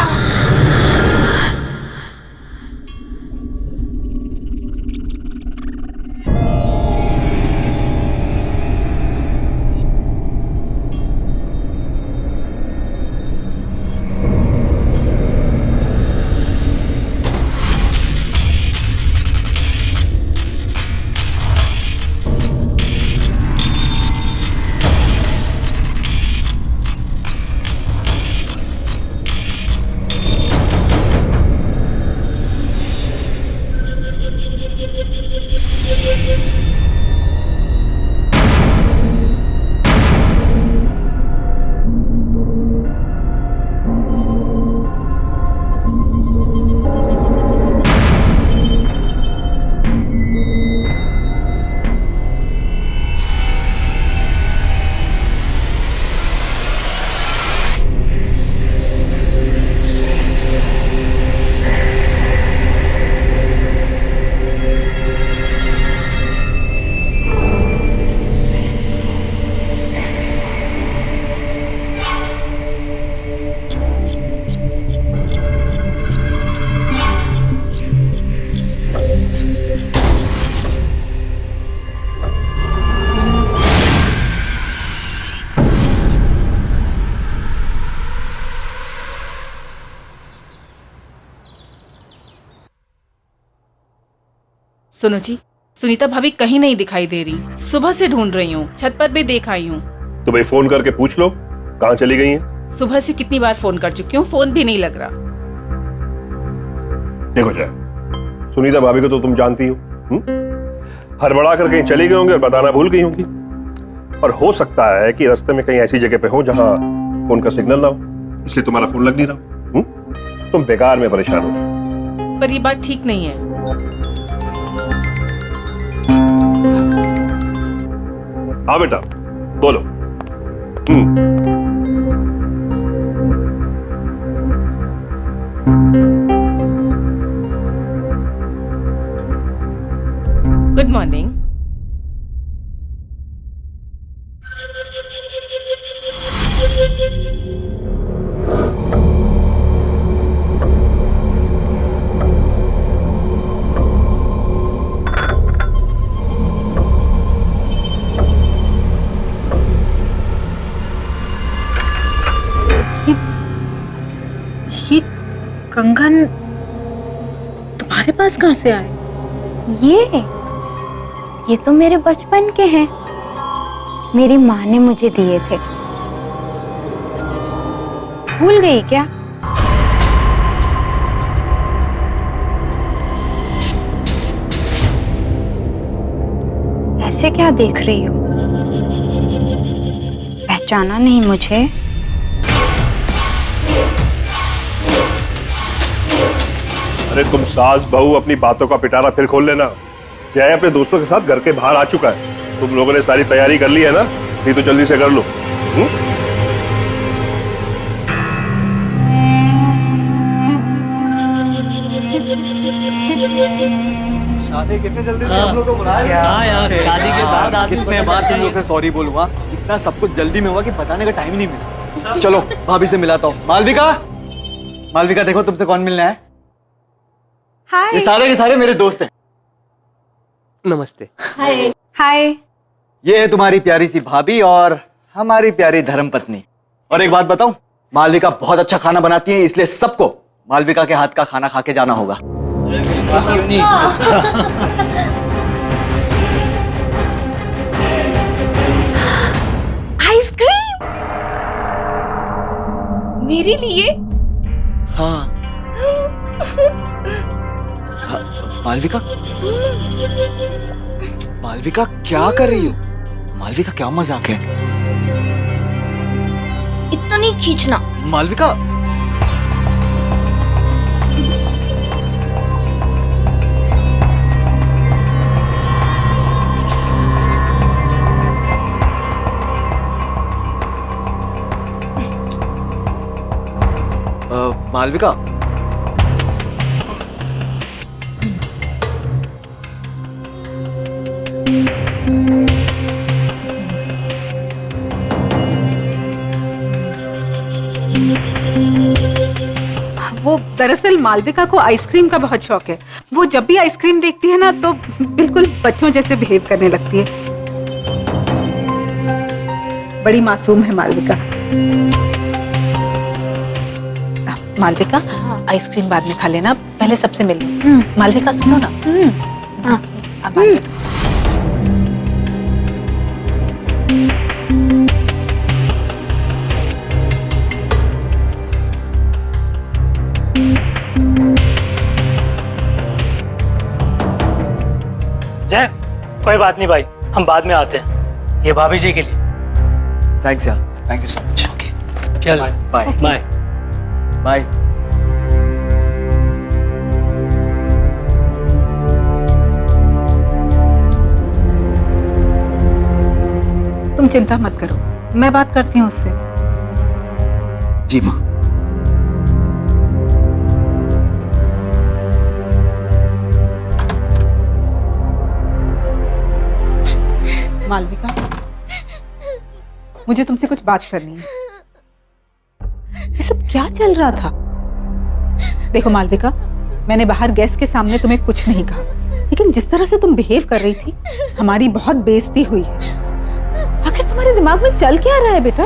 सुनो जी, सुनीता भाभी कहीं नहीं दिखाई दे रही। सुबह से ढूंढ रही हूँ, छत पर भी देख आई हूँ। तो भाई फोन करके पूछ लो कहाँ चली गई हैं? सुबह से कितनी बार फोन कर चुकी हूँ, फोन भी नहीं लग रहा। देखो जय, सुनीता भाभी को तो तुम जानती हो, हड़बड़ा कर कहीं चली गई होंगी और बताना भूल गई होंगी। और हो सकता है कि रास्ते में कहीं ऐसी जगह पे हो जहाँ फोन का सिग्नल ना हो, इसलिए तुम्हारा फोन लग नहीं रहा। तुम बेकार में परेशान हो। पर ये बात ठीक नहीं है। हाँ बेटा बोलो। Good morning. ये कंगन तुम्हारे पास कहाँ से आए? ये तो मेरे बचपन के हैं। मेरी माँ ने मुझे दिए थे। भूल गई क्या? ऐसे क्या देख रही हो? पहचाना नहीं मुझे? अरे तुम सास बहू अपनी बातों का पिटारा फिर खोल लेना। जय अपने दोस्तों के साथ घर के बाहर आ चुका है। तुम लोगों ने सारी तैयारी कर ली है ना? नहीं तो जल्दी से कर लो। शादी कितने जल्दी से हम लोग को बुलाया? हाँ यार, शादी के बाद आदमी कितने बार तुम लोग से सॉरी बोलूंगा, इतना सब कुछ जल्दी में हुआ कि बताने का टाइम नहीं मिला। चलो भाभी से मिलाता हूँ। मालविका, मालविका देखो तुमसे कौन मिलना है। हाय। ये सारे के सारे मेरे दोस्त हैं। नमस्ते। हाय। हाय। ये है तुम्हारी प्यारी सी भाभी और हमारी प्यारी धर्मपत्नी। और एक बात बताऊं, मालविका बहुत अच्छा खाना बनाती है, इसलिए सबको मालविका के हाथ का खाना खा के जाना होगा। आइसक्रीम मेरे लिए? हाँ। मालविका, मालविका क्या कर रही हो? मालविका क्या मजाक है? इतना नहीं खींचना। मालविका मालविका, वो दरअसल मालविका को आइसक्रीम का बहुत शौक है। वो जब भी आइसक्रीम देखती है ना तो बिल्कुल बच्चों जैसे बिहेव करने लगती है। बड़ी मासूम है मालविका। मालविका, आइसक्रीम बाद में खा लेना, पहले सबसे मिल लो। मालविका सुनो ना। अब मालविका। जय, कोई बात नहीं भाई, हम बाद में आते हैं, ये भाभी जी के लिए। थैंक्स यार, थैंक यू सो मच। चल बाय बाय बाय। तुम चिंता मत करो, मैं बात करती हूँ उससे। जी माँ। मालविका, मुझे तुमसे कुछ बात करनी है। ये सब क्या चल रहा था? देखो मालविका, मैंने बाहर गेस्ट के सामने तुम्हें कुछ नहीं कहा, लेकिन जिस तरह से तुम बिहेव कर रही थी, हमारी बहुत बेइज्जती हुई है। आखिर तुम्हारे दिमाग में चल क्या रहा है बेटा?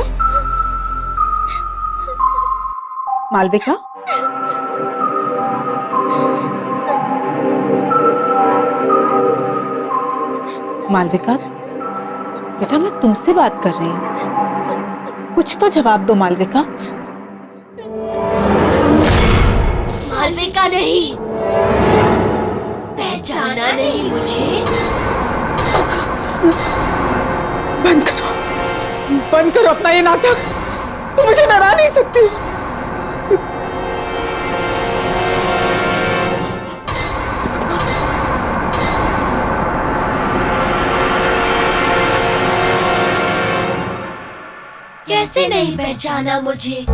मालविका, मालविका बेटा, मैं तुमसे बात कर रही हूँ, कुछ तो जवाब दो मालविका। मालविका नहीं, पहचाना नहीं मुझे? बंद करो अपना ये नाटक, तुम मुझे डरा नहीं सकती। कैसे नहीं पहचाना मुझे?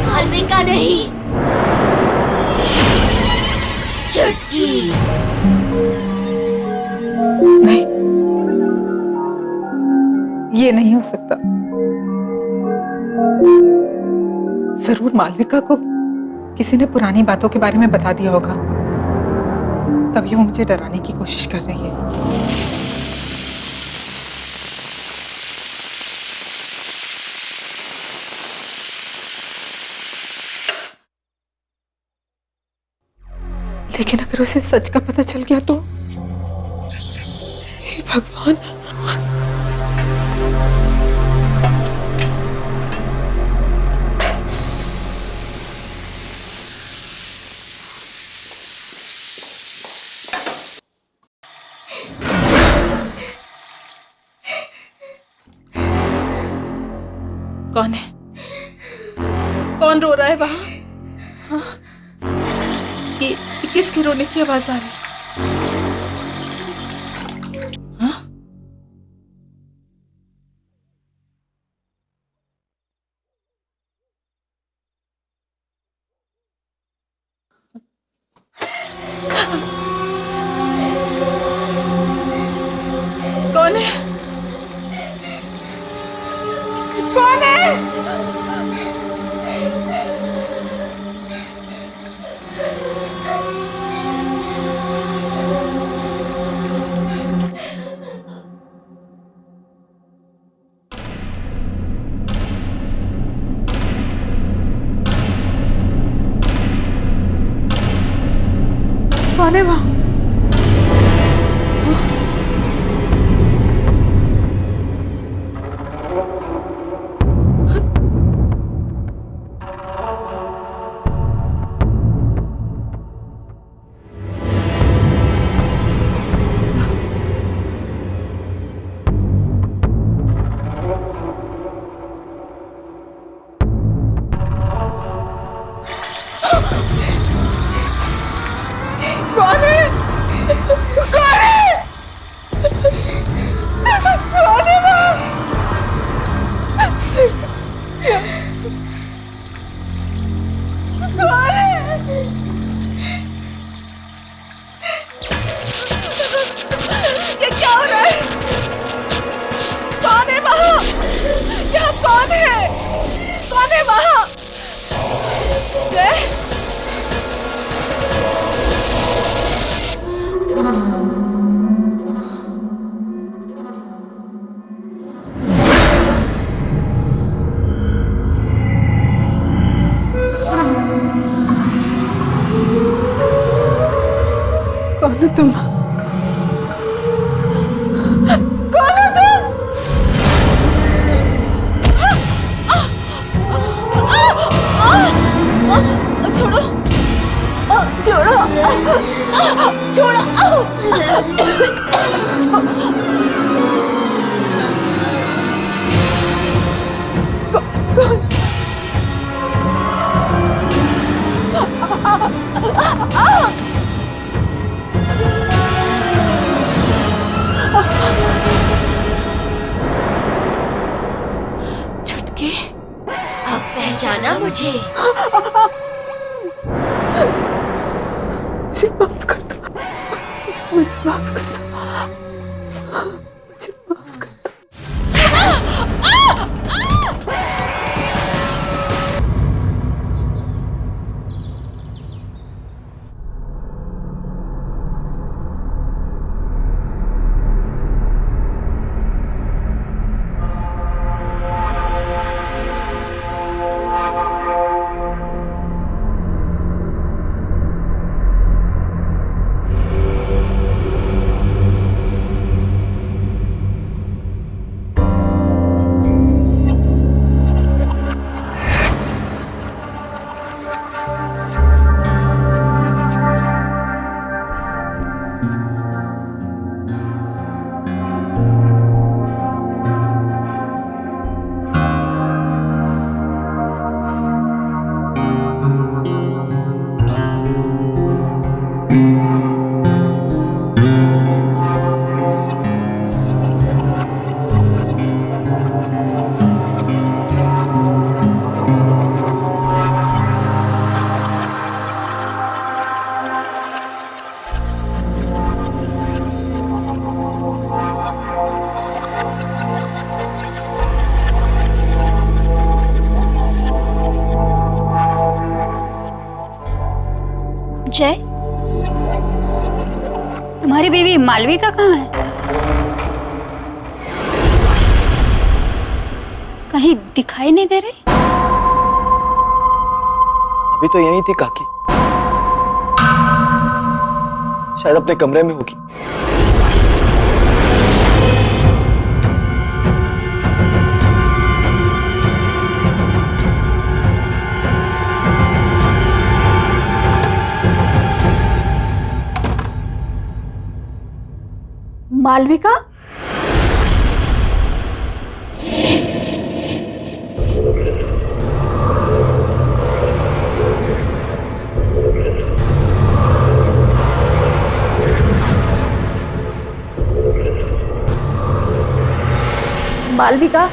मालविका नहीं, चुटकी। नहीं, ये नहीं हो सकता। जरूर मालविका को किसी ने पुरानी बातों के बारे में बता दिया होगा, तभी वो मुझे डराने की कोशिश कर रही है। लेकिन अगर उसे सच का पता चल गया तो? हे भगवान। कौन है? कौन रो रहा है वहां? हाँ? ये किसकी रोने की आवाज आ रही है? हाँ? कौन है? कौन है? कौन है वहां? ये क्या हो रहा है? कौन है वहाँ? यहाँ कौन है? कौन है वहाँ? जय? कौन हो तुम? कौन हो तुम? छोड़ो, छोड़ो, छुटकी, अब पहचाना मुझे? मुझे माफ कर दो, मुझे माफ कर दो, मुझे माफ कर दो। जय, तुम्हारी बीवी मालविका कहाँ है? कहीं दिखाई नहीं दे रही? अभी तो यहीं थी काकी, शायद अपने कमरे में होगी। मालविका? मालविका,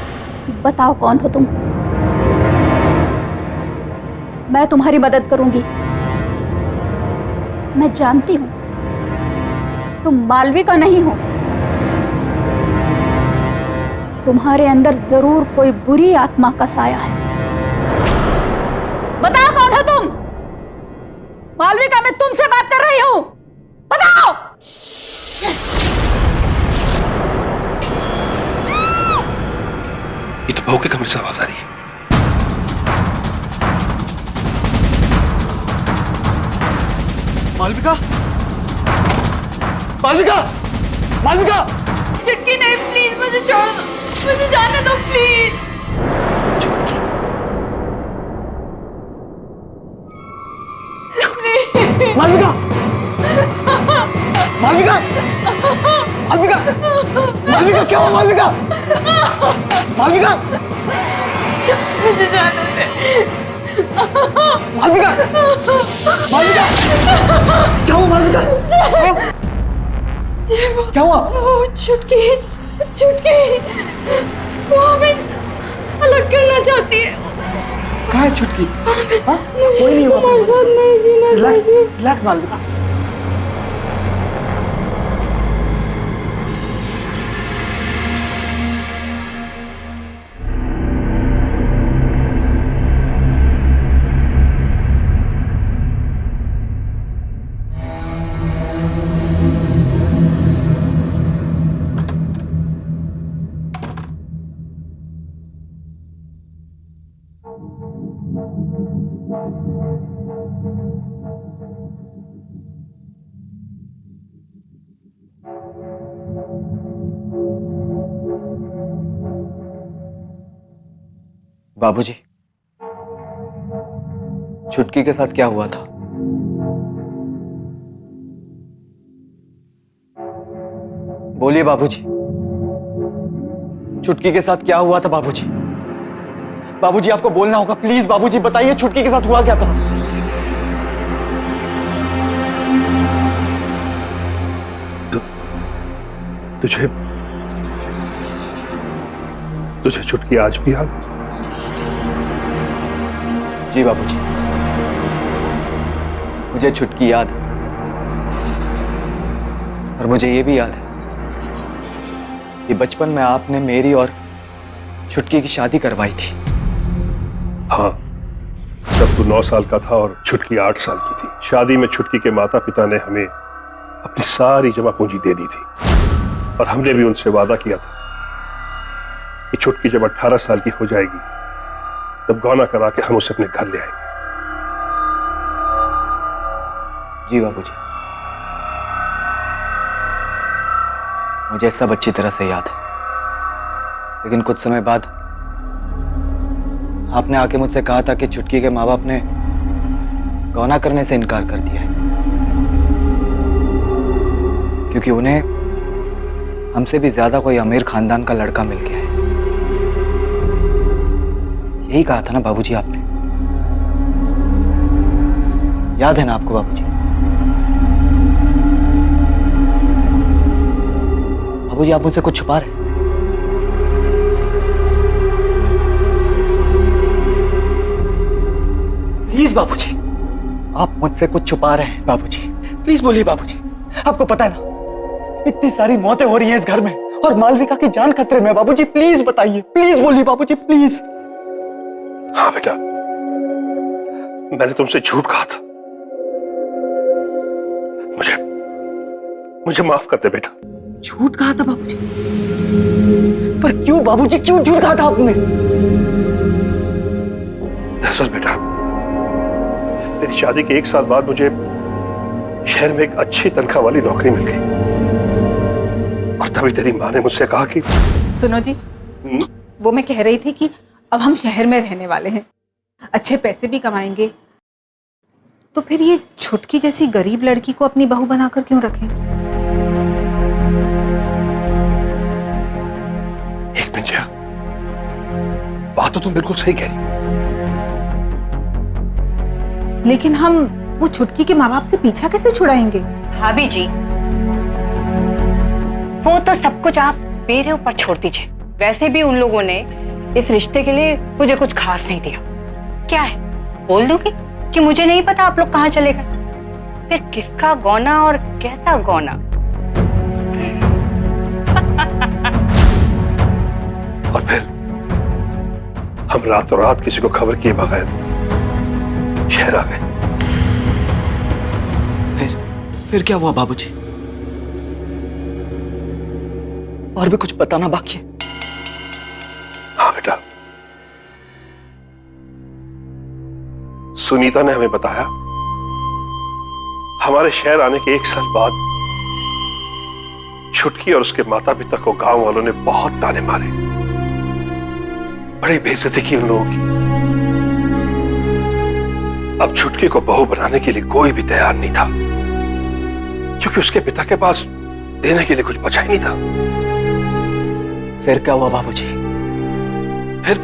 बताओ कौन हो तुम? मैं तुम्हारी मदद करूंगी। मैं जानती हूं तुम मालविका नहीं हो। तुम्हारे अंदर जरूर कोई बुरी आत्मा का साया है। बताओ कौन हो तुम? मालविका, मैं तुमसे बात कर रही हूं, बताओ। ये तो बहू के कमरे से आवाज आ रही है। मालविका, मालविका, मालविका! चुटकी नहीं, प्लीज मुझे छोड़ दो, मुझे जाने दो प्लीज। मालविका, मालविका, मालविका, मालविका, क्या हुआ मालविका? मालविका, मुझे जाने दे। मालविका, मालविका, क्या हुआ मालविका? क्या हुआ? चुटकी, चुटकी, वो हमें अलग करना चाहती है। कहाँ है छुटकी? मुझे तुम्हारे साथ नहीं जीना रिलैक्स मालविका। बाबूजी, छुटकी के साथ क्या हुआ था? बोलिए बाबूजी, छुटकी के साथ क्या हुआ था बाबूजी? बाबूजी आपको बोलना होगा, प्लीज बाबूजी बताइए छुटकी के साथ हुआ क्या था? तुझे छुटकी आज भी याद? जी बाबूजी, मुझे छुटकी याद है। और मुझे यह भी याद है कि बचपन में आपने मेरी और छुटकी की शादी करवाई थी। हाँ, तब तू 9 साल का था और छुटकी 8 साल की थी। शादी में छुटकी के माता पिता ने हमें अपनी सारी जमा पूंजी दे दी थी और हमने भी उनसे वादा किया था कि छुटकी जब 18 साल की हो जाएगी तब गौना करा के हम उसे अपने घर ले आएंगे। जी बाबूजी, मुझे सब अच्छी तरह से याद है। लेकिन कुछ समय बाद आपने आके मुझसे कहा था कि छुटकी के माँ बाप ने गौना करने से इनकार कर दिया है क्योंकि उन्हें हमसे भी ज्यादा कोई अमीर खानदान का लड़का मिल गया है। यही कहा था ना बाबूजी आपने? याद है ना आपको बाबूजी? बाबूजी आप मुझसे कुछ छुपा रहे हैं? प्लीज बाबूजी, आप मुझसे कुछ छुपा रहे हैं बाबूजी। प्लीज बोलिए बाबूजी। आपको पता है ना इतनी सारी मौतें हो रही हैं इस घर में और मालविका की जान खतरे में। बाबूजी प्लीज बताइए, प्लीज बोलिए बाबूजी, प्लीज। हाँ बेटा, मैंने तुमसे झूठ कहा था। मुझे माफ कर दे बेटा। झूठ कहा था बाबूजी? पर क्यों बाबूजी, क्यों झूठ कहा था आपने? दरअसल बेटा, तेरी शादी के 1 साल बाद मुझे शहर में एक अच्छी तनख्वाह वाली नौकरी मिल गई और तभी तेरी माँ ने मुझसे कहा कि सुनो जी, वो मैं कह रही थी कि अब हम शहर में रहने वाले हैं, अच्छे पैसे भी कमाएंगे, तो फिर ये छुटकी जैसी गरीब लड़की को अपनी बहू बनाकर क्यों रखें? एक मिनट, बात तो तुम बिल्कुल सही कह रही हो, लेकिन हम वो छुटकी के माँ बाप से पीछा कैसे छुड़ाएंगे? भाभी जी, वो तो सब कुछ आप मेरे ऊपर छोड़ दीजिए। वैसे भी उन लोगों ने इस रिश्ते के लिए मुझे कुछ खास नहीं दिया। क्या है, बोल दूंगी कि मुझे नहीं पता आप लोग कहाँ चले गए। फिर किसका गौना और कैसा गौना? और फिर हम रातों रात किसी को खबर किए बगैर शहर आ गए। फिर क्या हुआ बाबूजी? और भी कुछ बताना बाकी है? हाँ बेटा, सुनीता ने हमें बताया हमारे शहर आने के 1 साल बाद छुटकी और उसके माता पिता को गांव वालों ने बहुत ताने मारे, बड़ी बेइज्जती की उन लोगों की। अब छुटकी को बहू बनाने के लिए कोई भी तैयार नहीं था क्योंकि उसके पिता के पास देने के लिए कुछ बचा ही नहीं था। फिर क्या हुआ बाबूजी? फिर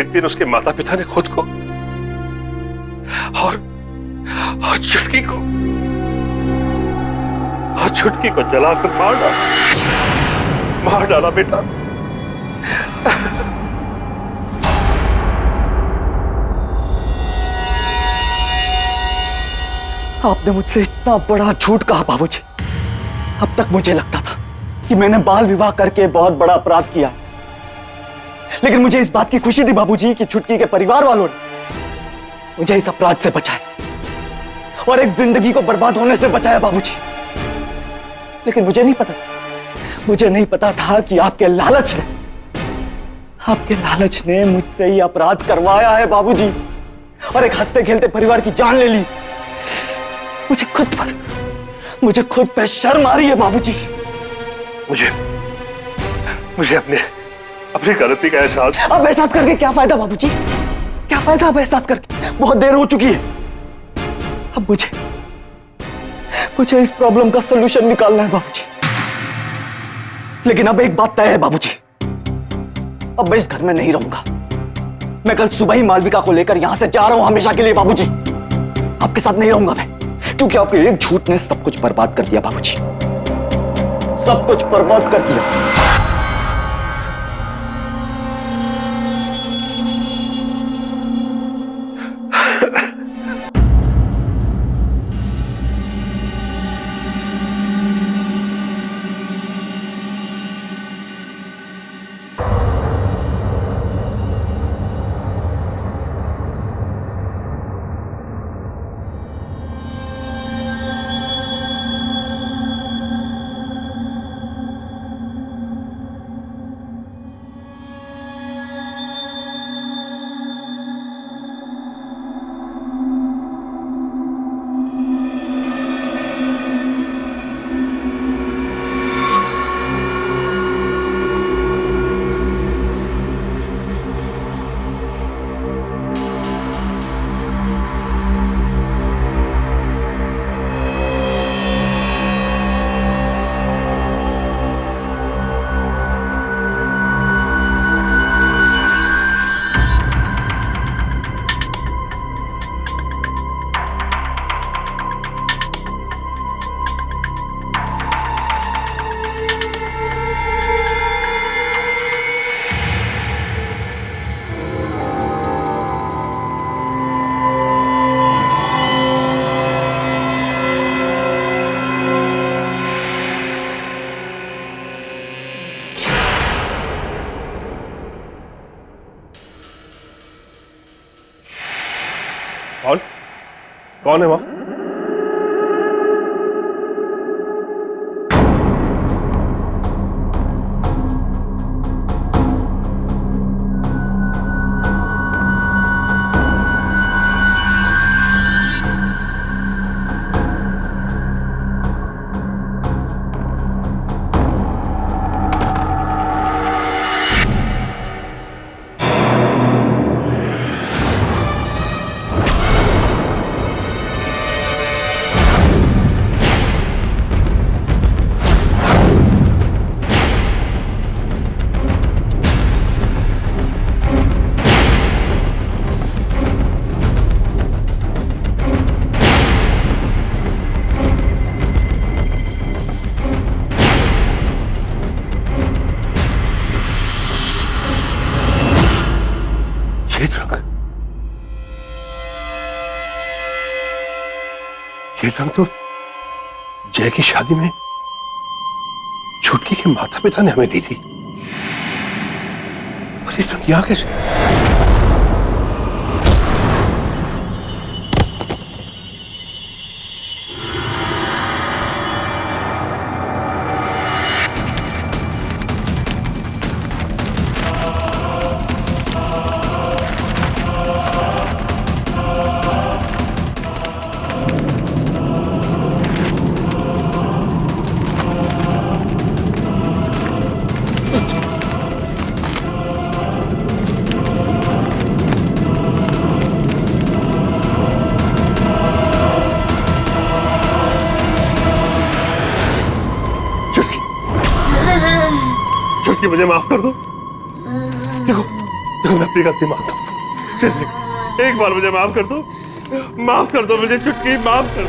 एक दिन उसके माता पिता ने खुद को और छुटकी को जलाकर मार डाला बेटा। आपने मुझसे इतना बड़ा झूठ कहा बाबूजी। अब तक मुझे लगता था कि मैंने बाल विवाह करके बहुत बड़ा अपराध किया, लेकिन मुझे इस बात की खुशी थी बाबूजी कि छुटकी के परिवार वालों ने मुझे इस अपराध से बचाया और एक जिंदगी को बर्बाद होने से बचाया बाबूजी। लेकिन मुझे नहीं पता था कि आपके लालच ने मुझसे ये अपराध करवाया है बाबूजी, और एक हंसते खेलते परिवार की जान ले ली। मुझे खुद पे शर्म आ रही है बाबूजी। मुझे अपनी गलती का एहसास। अब एहसास करके क्या फायदा बाबूजी? क्या फायदा अब एहसास करके? बहुत देर हो चुकी है। अब मुझे इस प्रॉब्लम का सलूशन निकालना है बाबूजी। लेकिन अब एक बात तय है बाबूजी, अब मैं इस घर में नहीं रहूंगा। मैं कल सुबह ही मालविका को लेकर यहां से जा रहा हूं हमेशा के लिए बाबूजी। आपके साथ नहीं रहूंगा मैं, क्योंकि आपके एक झूठ ने सब कुछ बर्बाद कर दिया बाबूजी, सब कुछ बर्बाद कर दिया। कौन है वहां? ये रंग तो जय की शादी में छुटकी के माता पिता ने हमें दी थी, और ये रंग यहां कैसे? कि मुझे माफ कर दो। देखो मैं अपनी गलती मानता हूँ, सिर्फ एक बार मुझे माफ कर दो, माफ कर दो मुझे चुटकी, माफ कर दो।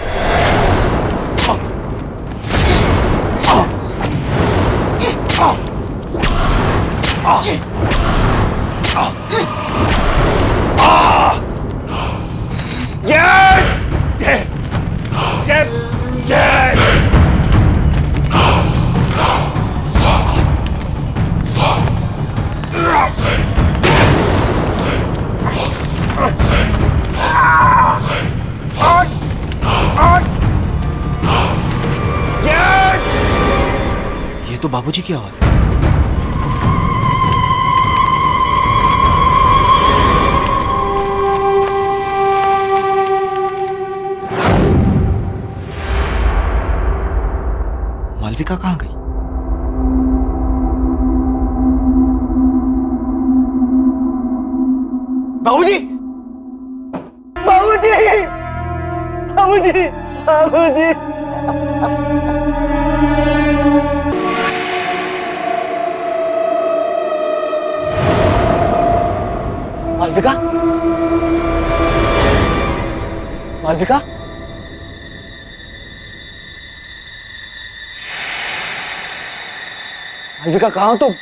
बाबूजी की आवाज है। मालविका कहाँ गई? बाबूजी! बाबूजी! बाबूजी! बाबूजी! मालविका? मालविका? मालविका कहाँ हो तुम?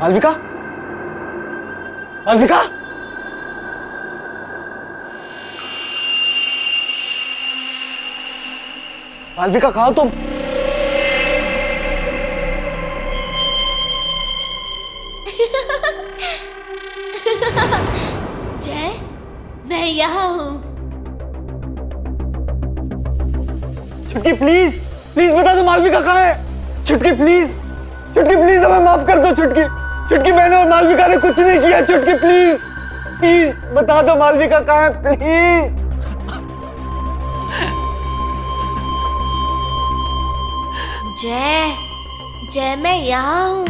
मालविका? मालविका? मालविका कहाँ हो तुम? जय, मैं यहाँ हूँ। छुटकी प्लीज, प्लीज बता दो मालविका कहाँ है। छुटकी प्लीज, छुटकी प्लीज हमें माफ कर दो। छुटकी, छुटकी मैंने और मालविका ने कुछ नहीं किया। छुटकी प्लीज, प्लीज बता दो मालविका कहाँ है प्लीज। जय, जय मैं यहाँ हूँ।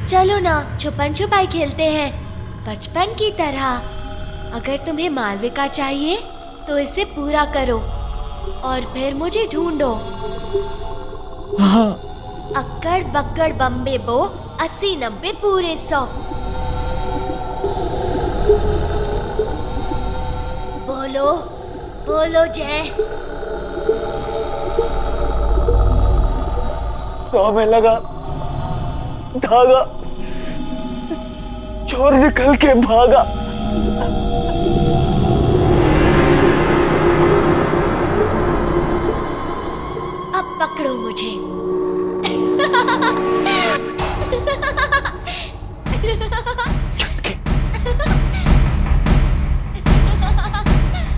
चलो ना छुपन छुपाई खेलते हैं बचपन की तरह। अगर तुम्हें मालविका चाहिए तो इसे पूरा करो और फिर मुझे ढूंढो। हाँ। अक्कड़ बक्कड़ बम्बे बो 80-90 पूरे 100। बोलो बोलो जय। 100 में लगा धागा, चोर निकल के भागा। अब पकड़ो मुझे। छुटकी,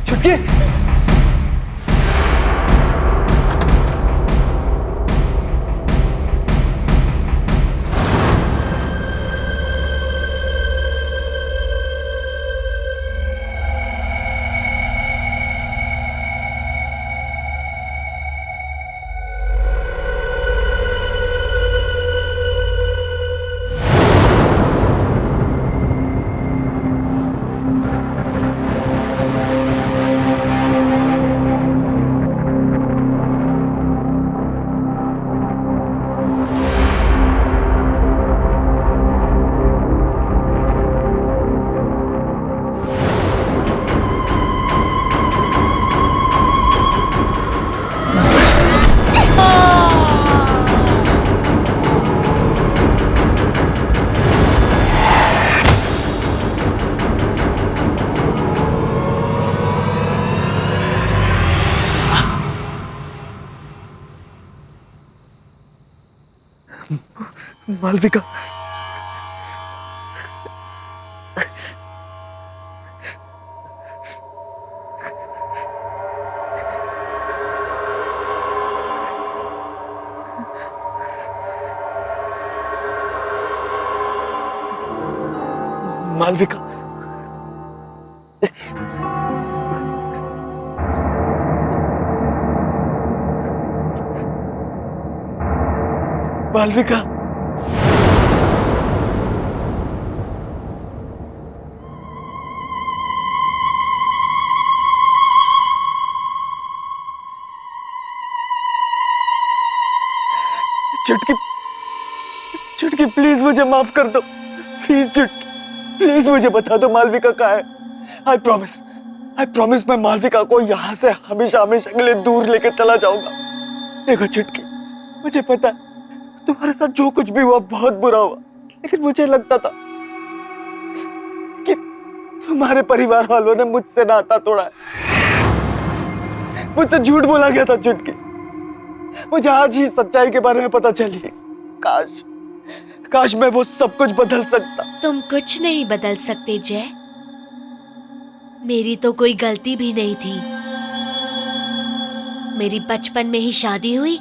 छुटकी। मालविका, मालविका, मालविका। चुटकी, चुटकी प्लीज मुझे माफ कर दो। प्लीज चुटकी, प्लीज मुझे बता दो मालविका कहाँ है। आई प्रॉमिस मैं मालविका को यहाँ से हमेशा हमेशा के लिए दूर लेकर चला जाऊंगा। देखो चुटकी, मुझे पता है तुम्हारे साथ जो कुछ भी हुआ बहुत बुरा हुआ, लेकिन मुझे लगता था कि तुम्हारे परिवार वालों ने मुझसे नाता तोड़ा है, मुझसे झूठ बोला गया था चुटकी। मुझे आज ही सच्चाई के बारे में पता चली। काश मैं वो सब कुछ बदल सकता। तुम कुछ नहीं बदल सकते जय। मेरी तो कोई गलती भी नहीं थी। मेरी बचपन में ही शादी हुई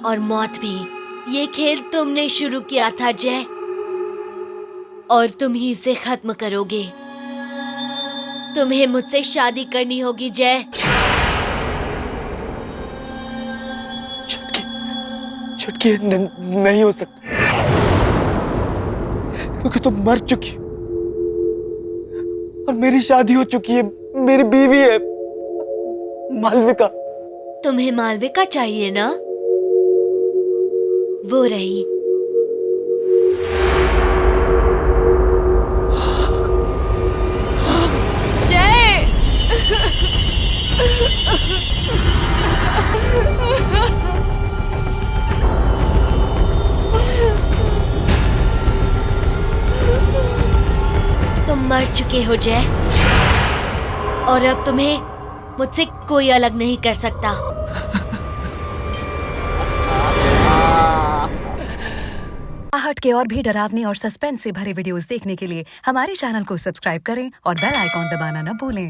और मौत भी। ये खेल तुमने शुरू किया था जय, और तुम ही इसे खत्म करोगे। तुम्हें मुझसे शादी करनी होगी जय। छुटकी नहीं हो सकता, क्योंकि तुम मर चुकी हो और मेरी शादी हो चुकी है, मेरी बीवी है मालविका। तुम्हें मालविका चाहिए ना? वो रही। जय तुम मर चुके हो जय, और अब तुम्हें मुझसे कोई अलग नहीं कर सकता। आहट के और भी डरावने और सस्पेंस से भरे वीडियोस देखने के लिए हमारे चैनल को सब्सक्राइब करें और बेल आइकॉन दबाना न भूलें।